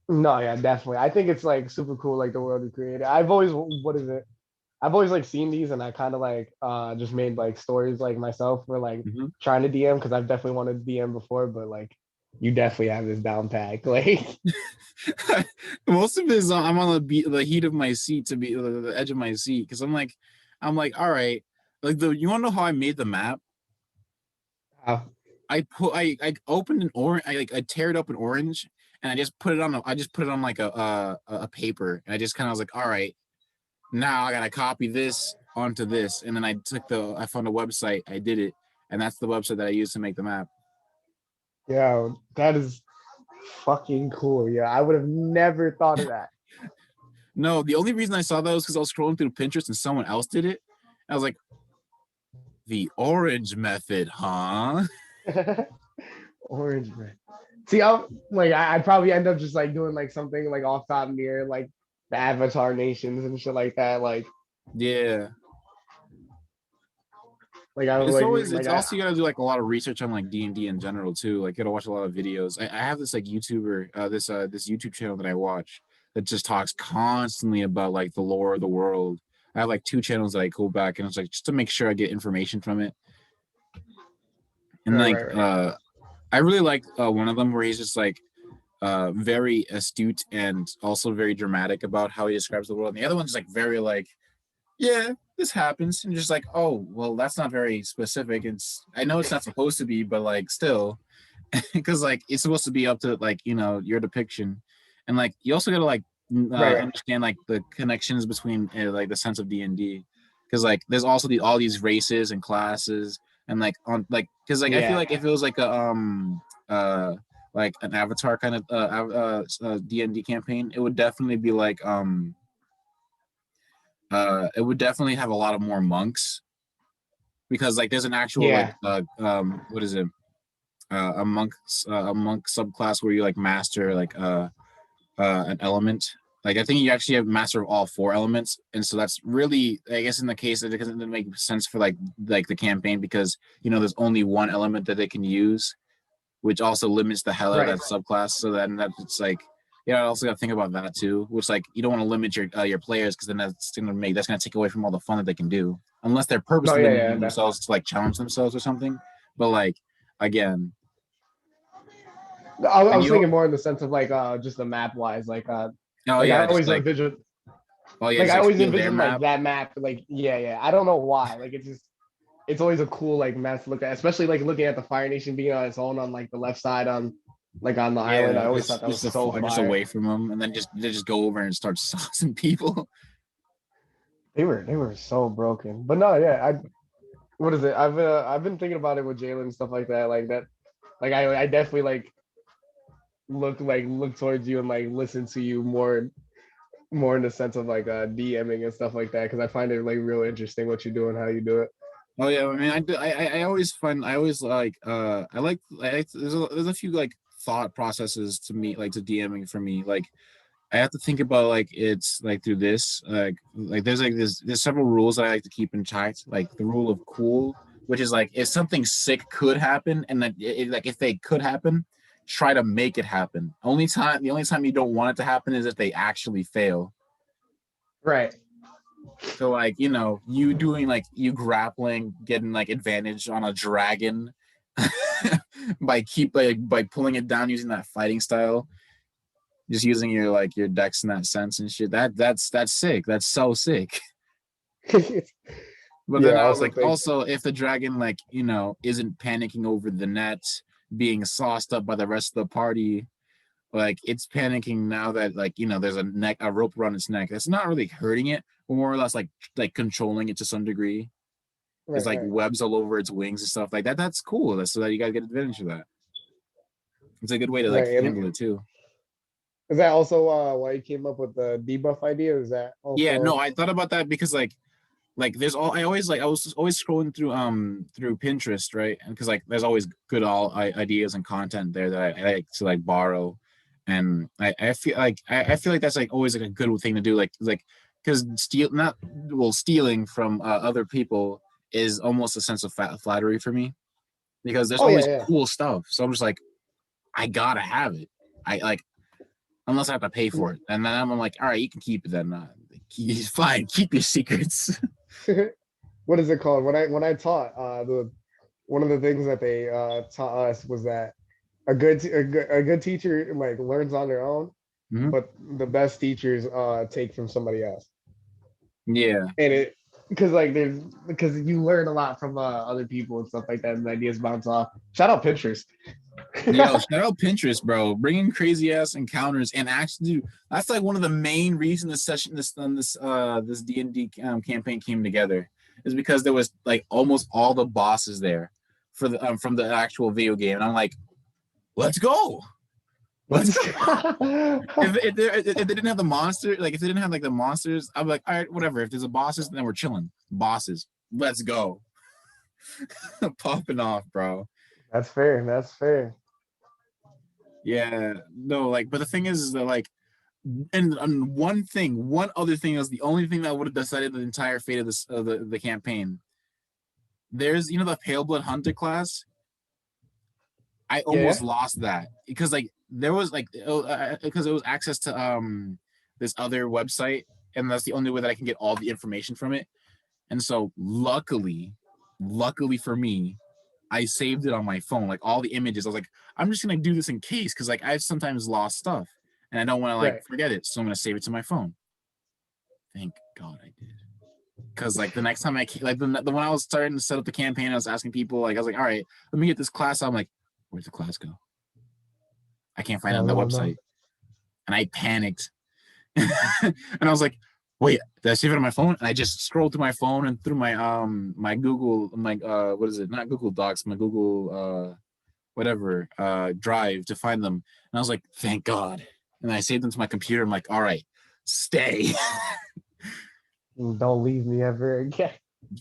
Speaker 2: No, yeah, definitely. I think it's like super cool, like the world we created. I've always like seen these and I kind of like just made like stories like myself for like trying to DM because I've definitely wanted to DM before, but like you definitely have this down pack. Like
Speaker 1: most of it is I'm on the heat of my seat to be the edge of my seat because I'm like, all right, like you want to know how I made the map?
Speaker 2: How?
Speaker 1: I opened an orange. I teared up an orange and I just put it on like a paper and I just kind of was like, all right, now I gotta copy this onto this, and then I found a website, I did it, and that's the website that I used to make the map.
Speaker 2: Yeah, that is fucking cool. Yeah, I would have never thought of that.
Speaker 1: No, the only reason I saw that was because I was scrolling through Pinterest and someone else did it. I was like, the orange method, huh?
Speaker 2: Orange method. See, I'd probably end up just like doing like something like off top near like the Avatar nations and shit like that. Like,
Speaker 1: yeah.
Speaker 2: Like
Speaker 1: it's also you gotta do like a lot of research on like D&D in general too. Like you gotta watch a lot of videos. I have this like YouTuber, this YouTube channel that I watch that just talks constantly about like the lore of the world. I have like 2 channels that I go back and it's like just to make sure I get information from it. And I really like one of them where he's just like very astute and also very dramatic about how he describes the world. And the other one's like very like, yeah, this happens, and just like, oh, well, that's not very specific. I know it's not supposed to be, but like still, because like it's supposed to be up to like your depiction, and like you also gotta like
Speaker 2: Right.
Speaker 1: understand like the connections between like the sense of D&D, because like there's also all these races and classes and like on like because like I feel
Speaker 2: Yeah.
Speaker 1: like if it was like an Avatar kind of D&D campaign, it would definitely be like it would definitely have a lot of more monks, because like there's an actual
Speaker 2: Yeah.
Speaker 1: what is it, a monk subclass where you like master like an element. Like I think you actually have master of all 4 elements, and so that's really, I guess, in the case that it doesn't make sense for like the campaign, because there's only one element that they can use, which also limits the hell out of
Speaker 2: Right.
Speaker 1: that subclass. So then that it's like, I also got to think about that too. Which like you don't want to limit your players, because then that's gonna take away from all the fun that they can do, unless they're
Speaker 2: No,
Speaker 1: purposely
Speaker 2: yeah,
Speaker 1: limiting
Speaker 2: yeah.
Speaker 1: themselves to like challenge themselves or something. But like again,
Speaker 2: I
Speaker 1: and
Speaker 2: was
Speaker 1: you
Speaker 2: thinking more in the sense of like just the map wise,
Speaker 1: oh
Speaker 2: like I
Speaker 1: yeah, just
Speaker 2: always envision like
Speaker 1: just
Speaker 2: I
Speaker 1: like
Speaker 2: always
Speaker 1: steal their
Speaker 2: envision like
Speaker 1: map.
Speaker 2: that map, like yeah. I don't know why. Like it's always a cool like map to look at, especially like looking at the Fire Nation being on its own on like the left side on the island. I
Speaker 1: Yeah,
Speaker 2: always thought that was so
Speaker 1: just
Speaker 2: fire.
Speaker 1: away from them, and then they just go over and start saucing people.
Speaker 2: They were so broken. But no, yeah, what is it? I've been thinking about it with Jalen and stuff like that. Like that, like I definitely like look towards you and like listen to you more in the sense of like DMing and stuff like that, because I find it like real interesting what you do and how you do it.
Speaker 1: Oh yeah, I mean, I always find, I always like there's a few like thought processes to me, like to DMing for me. Like I have to think about like it's like through this there's several rules that I like to keep intact. Like the rule of cool, which is like if something sick could happen, and that like if they could happen, try to make it happen. The only time you don't want it to happen is if they actually fail.
Speaker 2: Right.
Speaker 1: So like you doing like you grappling, getting like advantage on a dragon by pulling it down using that fighting style, just using your dex in that sense and shit. That's sick. That's so sick. But
Speaker 2: Yeah,
Speaker 1: then
Speaker 2: I
Speaker 1: I was
Speaker 2: also
Speaker 1: like,
Speaker 2: think
Speaker 1: also if the dragon like isn't panicking over the net being sauced up by the rest of the party, like it's panicking now that like there's a rope around its neck. That's not really hurting it, but more or less like controlling it to some degree. There's like
Speaker 2: right.
Speaker 1: webs all over its wings and stuff like that. That's cool. That's so that you gotta get advantage of that. It's a good way to like
Speaker 2: Right.
Speaker 1: handle
Speaker 2: And
Speaker 1: it too.
Speaker 2: is that also why you came up with the debuff idea? Is that
Speaker 1: Yeah, no,
Speaker 2: also
Speaker 1: I thought about that because there's all I always like I was always scrolling through Pinterest, right? And because like there's always good ideas and content there that I like to like borrow, and I feel like I feel like that's like always like a good thing to do, like because stealing from other people is almost a sense of flattery for me, because there's
Speaker 2: oh yeah,
Speaker 1: always
Speaker 2: yeah.
Speaker 1: cool stuff. So I'm just like, I gotta have it. I like, unless I have to pay for it, and then I'm like, all right, you can keep it then. He's fine. Keep your secrets.
Speaker 2: What is it called? When I taught the one of the things that they taught us was that a good teacher like learns on their own,
Speaker 1: Mhm.
Speaker 2: but the best teachers take from somebody else.
Speaker 1: Yeah.
Speaker 2: And it because you learn a lot from other people and stuff like that, and ideas bounce off. Shout out Pinterest.
Speaker 1: Yo, shout out Pinterest, bro. Bringing crazy ass encounters, and actually, that's like one of the main reasons this D&D campaign came together, is because there was like almost all the bosses there for the from the actual video game, and I'm like, let's go. Let's
Speaker 2: Let's
Speaker 1: go.
Speaker 2: go.
Speaker 1: If they didn't have the monster, like if they didn't have like the monsters, I'm like, all right, whatever. If there's a bosses, then we're chilling. Bosses, let's go. Popping off, bro.
Speaker 2: That's fair. That's fair.
Speaker 1: Yeah, no, like, but the thing is that like, and one other thing is the only thing that would have decided the entire fate of this the campaign. There's the Pale Blood Hunter class. I
Speaker 2: Yeah.
Speaker 1: almost lost that because like there was like because it was access to this other website, and that's the only way that I can get all the information from it. And so luckily for me, I saved it on my phone, like all the images. I was like, I'm just gonna do this in case, because like I've sometimes lost stuff and I don't want to like
Speaker 2: Right.
Speaker 1: forget it, so I'm gonna save it to my phone. Thank God I did. Because like the next time like the when I was starting to set up the campaign, I was asking people, like I was like, all right, let me get this class. I'm like, where's the class go? I can't find it on the
Speaker 2: No.
Speaker 1: website, and I panicked. And I was like, wait, did I save it on my phone? And I just scrolled through my phone and through my Google, my what is it? Not Google Docs, my Google whatever Drive to find them. And I was like, thank God. And I saved them to my computer. I'm like, all right, stay.
Speaker 2: Don't leave me ever again.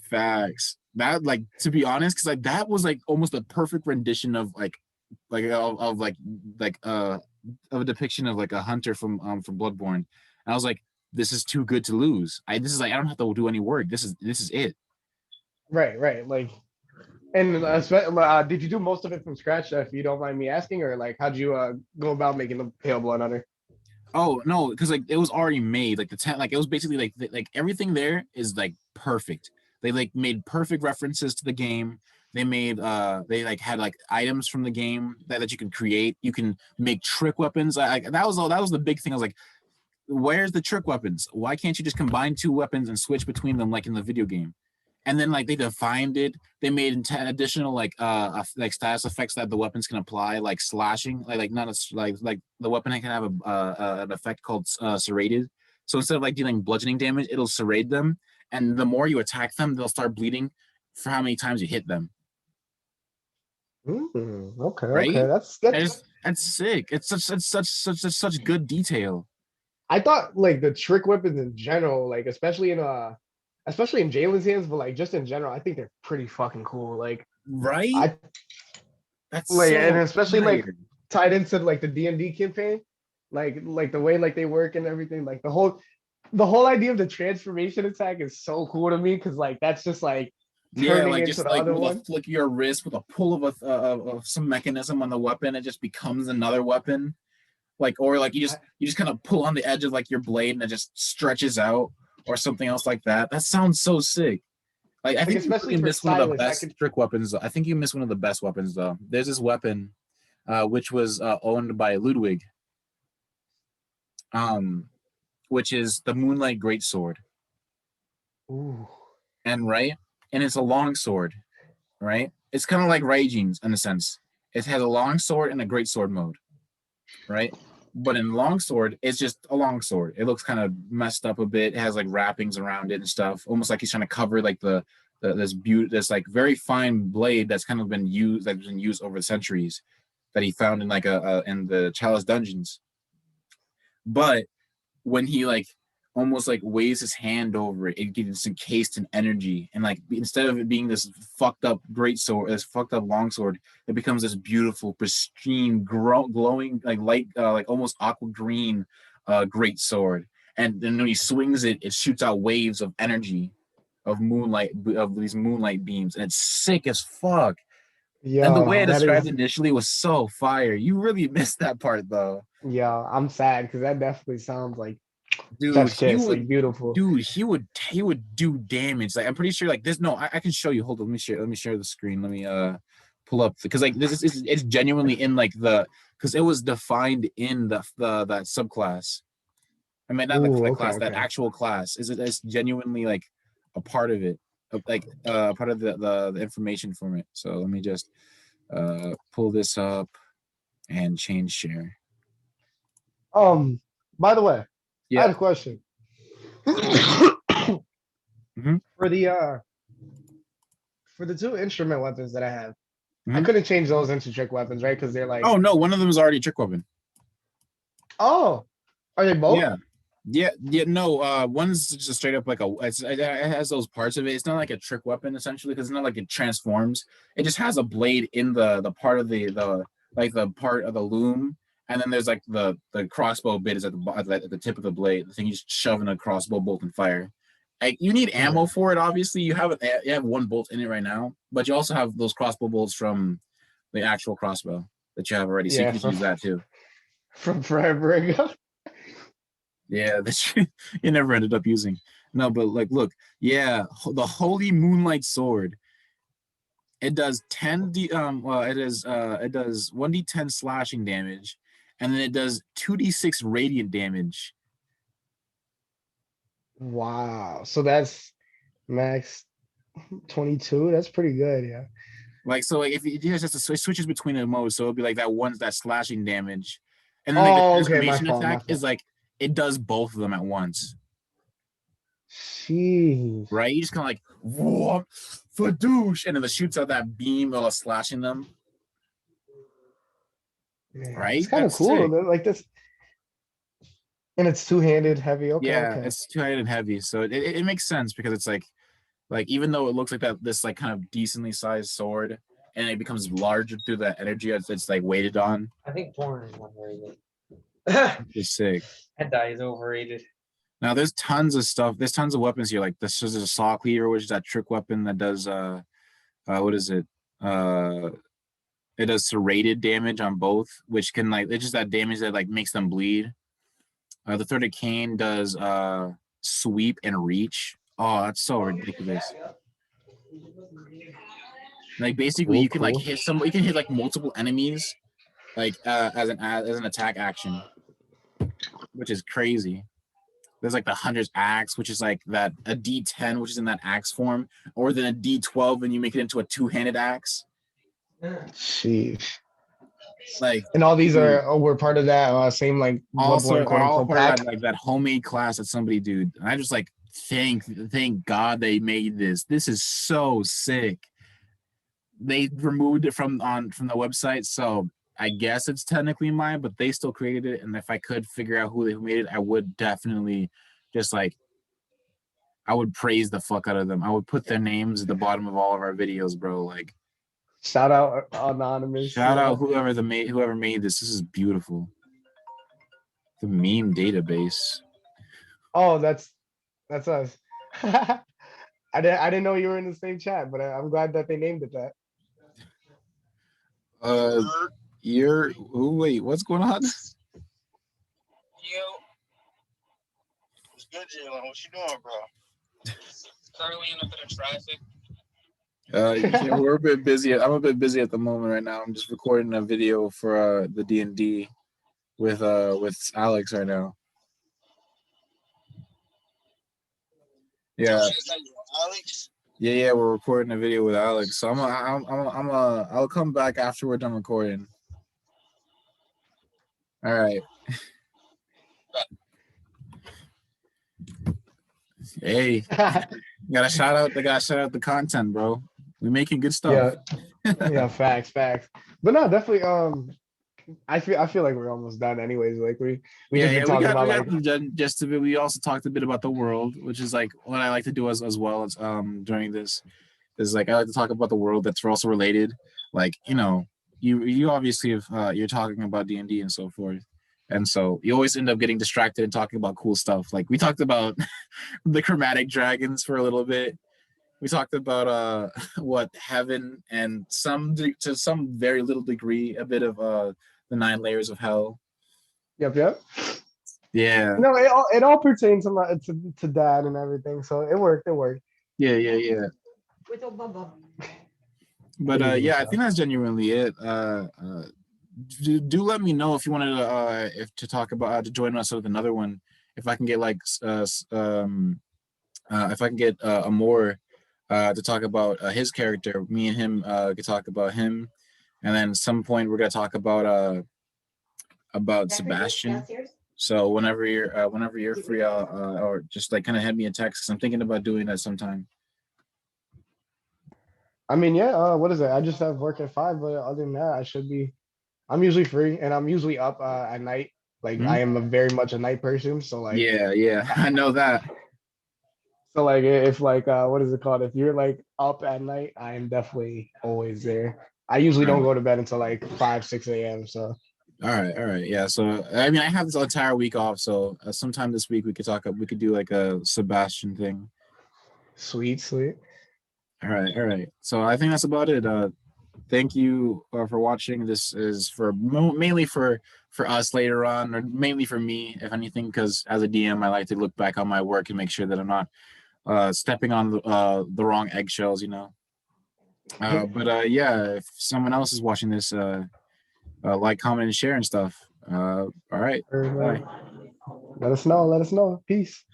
Speaker 1: Facts. That, like, to be honest, because like that was like almost a perfect rendition of of of a depiction of like a hunter from Bloodborne. And I was like, this is too good to lose. This is like I don't have to do any work. This is it.
Speaker 2: Right. Like, and did you do most of it from scratch, if you don't mind me asking, or like how'd you go about making the Pale Blood Hunter?
Speaker 1: Oh no, because like it was already made. Like the tent, like it was basically like everything there is like perfect. They like made perfect references to the game. They made they like had like items from the game that you can create. You can make trick weapons. That was the big thing. I was like, where's the trick weapons? Why can't you just combine two weapons and switch between them like in the video game? And then like they defined it. They made additional like status effects that the weapons can apply, like slashing, like not a, like the weapon can have an effect called serrated. So instead of like dealing bludgeoning damage, it'll serrate them, and the more you attack them, they'll start bleeding for how many times you hit them.
Speaker 2: Okay,
Speaker 1: Right?
Speaker 2: That's
Speaker 1: That's sick. It's such good detail.
Speaker 2: I thought like the trick weapons in general, like especially in Jalen's hands, but like just in general, I think they're pretty fucking cool. Like
Speaker 1: Right?
Speaker 2: I
Speaker 1: That's
Speaker 2: like, and
Speaker 1: so
Speaker 2: especially like
Speaker 1: weird.
Speaker 2: tied into like the D&D campaign, like the way like they work and everything, like the whole idea of the transformation attack is so cool to me, because like that's just like
Speaker 1: Yeah,
Speaker 2: turning
Speaker 1: like
Speaker 2: into
Speaker 1: just
Speaker 2: the
Speaker 1: like
Speaker 2: other
Speaker 1: with a
Speaker 2: one.
Speaker 1: flick of your wrist, with a pull of some mechanism on the weapon, it just becomes another weapon. Like, or like
Speaker 2: I,
Speaker 1: you just kind of pull on the edge of like your blade and it just stretches out, or something else like that. That sounds so sick. Like I
Speaker 2: like
Speaker 1: think you
Speaker 2: especially
Speaker 1: really
Speaker 2: for
Speaker 1: missed one of the
Speaker 2: Silas, I
Speaker 1: best
Speaker 2: could.
Speaker 1: trick weapons. I think you missed one of the best weapons though. There's this weapon, which was owned by Ludwig, um, which is the Moonlight Greatsword,
Speaker 2: Ooh.
Speaker 1: and right, and it's a long sword, right? It's kind of like Raiji's in a sense. It has a long sword and a great sword mode, right? But in longsword, it's just a longsword. It looks kind of messed up a bit. It has like wrappings around it and stuff, almost like he's trying to cover like this like very fine blade that's kind of been used over the centuries, that he found in like a in the Chalice dungeons. But when he like almost like waves his hand over it, it gets encased in energy, and like instead of it being this fucked up great sword, this fucked up longsword, it becomes this beautiful, pristine, glowing like light, like almost aqua green, great sword. And then when he swings it, it shoots out waves of energy, of these moonlight beams, and it's sick as fuck. And the way
Speaker 2: Yo,
Speaker 1: I
Speaker 2: that
Speaker 1: described
Speaker 2: is.
Speaker 1: it initially was so fire. You really missed that part though.
Speaker 2: Yeah, I'm sad because that definitely sounds like
Speaker 1: Dude,
Speaker 2: chef's kiss, like beautiful.
Speaker 1: he would do damage. Like I'm pretty sure like this. No, I can show you. Hold on, let me share the screen. Let me pull up, because like this is it's genuinely in like because it was defined in that subclass. I mean, not
Speaker 2: Ooh,
Speaker 1: the
Speaker 2: okay,
Speaker 1: class, that
Speaker 2: okay.
Speaker 1: actual class. It's genuinely like a part of it, like part of the information from it. So let me just pull this up and change share.
Speaker 2: By the way, I
Speaker 1: Yeah.
Speaker 2: had a question.
Speaker 1: Mm-hmm.
Speaker 2: For the two instrument weapons that I have, I
Speaker 1: Mm-hmm.
Speaker 2: couldn't change those into trick weapons, right? Because they're like,
Speaker 1: Oh no, one of them is already a trick weapon.
Speaker 2: oh, are they both?
Speaker 1: Yeah. Yeah, no, one's just straight up like it has those parts of it. It's not like a trick weapon essentially, because it's not like it transforms. It just has a blade in the part of the like the part of the loom, and then there's like the crossbow bit is at the tip of the blade. The thing you just shove in a crossbow bolt and fire. Like, you need
Speaker 2: Okay.
Speaker 1: ammo for it, obviously. You have one bolt in it right now, but you also have those crossbow bolts from the actual crossbow that you have already, so you
Speaker 2: Yeah,
Speaker 1: can just use that too.
Speaker 2: from forever ago.
Speaker 1: Yeah, that you never ended up using. No, but like, look, yeah, the Holy Moonlight Sword. it does 10 d well it does 1d10 slashing damage, and then it does 2d6 radiant damage.
Speaker 2: Wow. So that's max 22. That's pretty good. Yeah.
Speaker 1: Like, so like if you just it switches between the modes, so it'll be like that slashing damage, and then like the
Speaker 2: Oh, okay. My
Speaker 1: transformation
Speaker 2: fault. My
Speaker 1: attack is
Speaker 2: fault.
Speaker 1: like it does both of them at once,
Speaker 2: Jeez.
Speaker 1: right? You just kind of like whoop, fadoosh, and then it shoots out that beam while slashing them,
Speaker 2: Man,
Speaker 1: right?
Speaker 2: it's kind of
Speaker 1: That's
Speaker 2: cool.
Speaker 1: sick.
Speaker 2: Like this, and it's two-handed, heavy. Okay.
Speaker 1: Yeah,
Speaker 2: Okay.
Speaker 1: it's two-handed heavy, so it makes sense because it's like even though it looks like that this like kind of decently sized sword, and it becomes larger through the energy it's like weighted on.
Speaker 5: I think porn is overrated.
Speaker 1: It's sick.
Speaker 5: Hentai is overrated.
Speaker 1: Now there's tons of stuff. There's tons of weapons here. Like this is a saw cleaver, which is that trick weapon that does what is it? It does serrated damage on both, which can like it's just that damage that like makes them bleed. The third cane does sweep and reach. Oh, that's so ridiculous. Like basically you can like hit somebody, you can hit like multiple enemies like as an attack action, which is crazy. There's like the Hunter's Axe, which is like that a D10, which is in that axe form, or then a D12 and you make it into a two-handed axe.
Speaker 2: Sheesh.
Speaker 1: Like,
Speaker 2: and all these were part of that same like
Speaker 1: also
Speaker 2: Bloodborne, quote
Speaker 1: all
Speaker 2: unquote,
Speaker 1: part
Speaker 2: pack.
Speaker 1: of like that homemade class that somebody did. And I just like thank God they made this. This is so sick. They removed it from the website, so I guess it's technically mine, but they still created it. And if I could figure out who made it, I would definitely just like I would praise the fuck out of them. I would put their names at the bottom of all of our videos, bro. Like
Speaker 2: shout out anonymous.
Speaker 1: Shout out whoever made this. This is beautiful. The meme database.
Speaker 2: Oh, that's us. I didn't know you were in the same chat, but I'm glad that they named it that.
Speaker 1: Wait, what's going on?
Speaker 6: Yo. What's good, Jalen? What you doing, bro? Currently in a bit of traffic.
Speaker 1: We're a bit busy. I'm a bit busy at the moment right now. I'm just recording a video for the D&D with Alex right now. Yeah.
Speaker 6: Alex?
Speaker 1: Yeah, we're recording a video with Alex. So I'll come back after we're done recording. All right. Hey, gotta shout out the content, bro. We're making good stuff.
Speaker 2: Yeah, facts. But no, definitely. I feel like we're almost done, anyways. Like we talking about like
Speaker 1: just a bit. We also talked a bit about the world, which is like what I like to do as well as during this is like I like to talk about the world that's also related. Like you obviously if you're talking about D&D and so forth. And so you always end up getting distracted and talking about cool stuff. Like we talked about the chromatic dragons for a little bit. We talked about what heaven and to some very little degree a bit of the 9 layers of hell.
Speaker 2: Yep.
Speaker 1: Yeah.
Speaker 2: No, it all pertains to dad and everything. So it worked.
Speaker 1: Yeah. But yeah, I think that's genuinely it. Do let me know if you wanted to talk about to join us with another one. If I can get like if I can get Amor to talk about his character, me and him could talk about him, and then at some point we're gonna talk about Sebastian. So whenever you're free, or just like kind of hand me a text. 'Cause I'm thinking about doing that sometime.
Speaker 2: I mean, yeah. What is it? I just have work at 5, but other than that, I'm usually free, and I'm usually up at night. Like I am very much a night person, so like
Speaker 1: yeah, I know that.
Speaker 2: So like if like what is it called? If you're like up at night, I am definitely always there. I usually don't go to bed until like 5-6 a.m. So
Speaker 1: all right, yeah. So I mean, I have this entire week off, so sometime this week we could do like a Sebastian thing.
Speaker 2: Sweet.
Speaker 1: All right. So I think that's about it. Thank you for watching. This is mainly for us later on, or mainly for me, if anything, because as a DM, I like to look back on my work and make sure that I'm not stepping on the wrong eggshells. But yeah, if someone else is watching this, like, comment, and share and stuff. All right. Bye.
Speaker 2: Let us know. Let us know. Peace.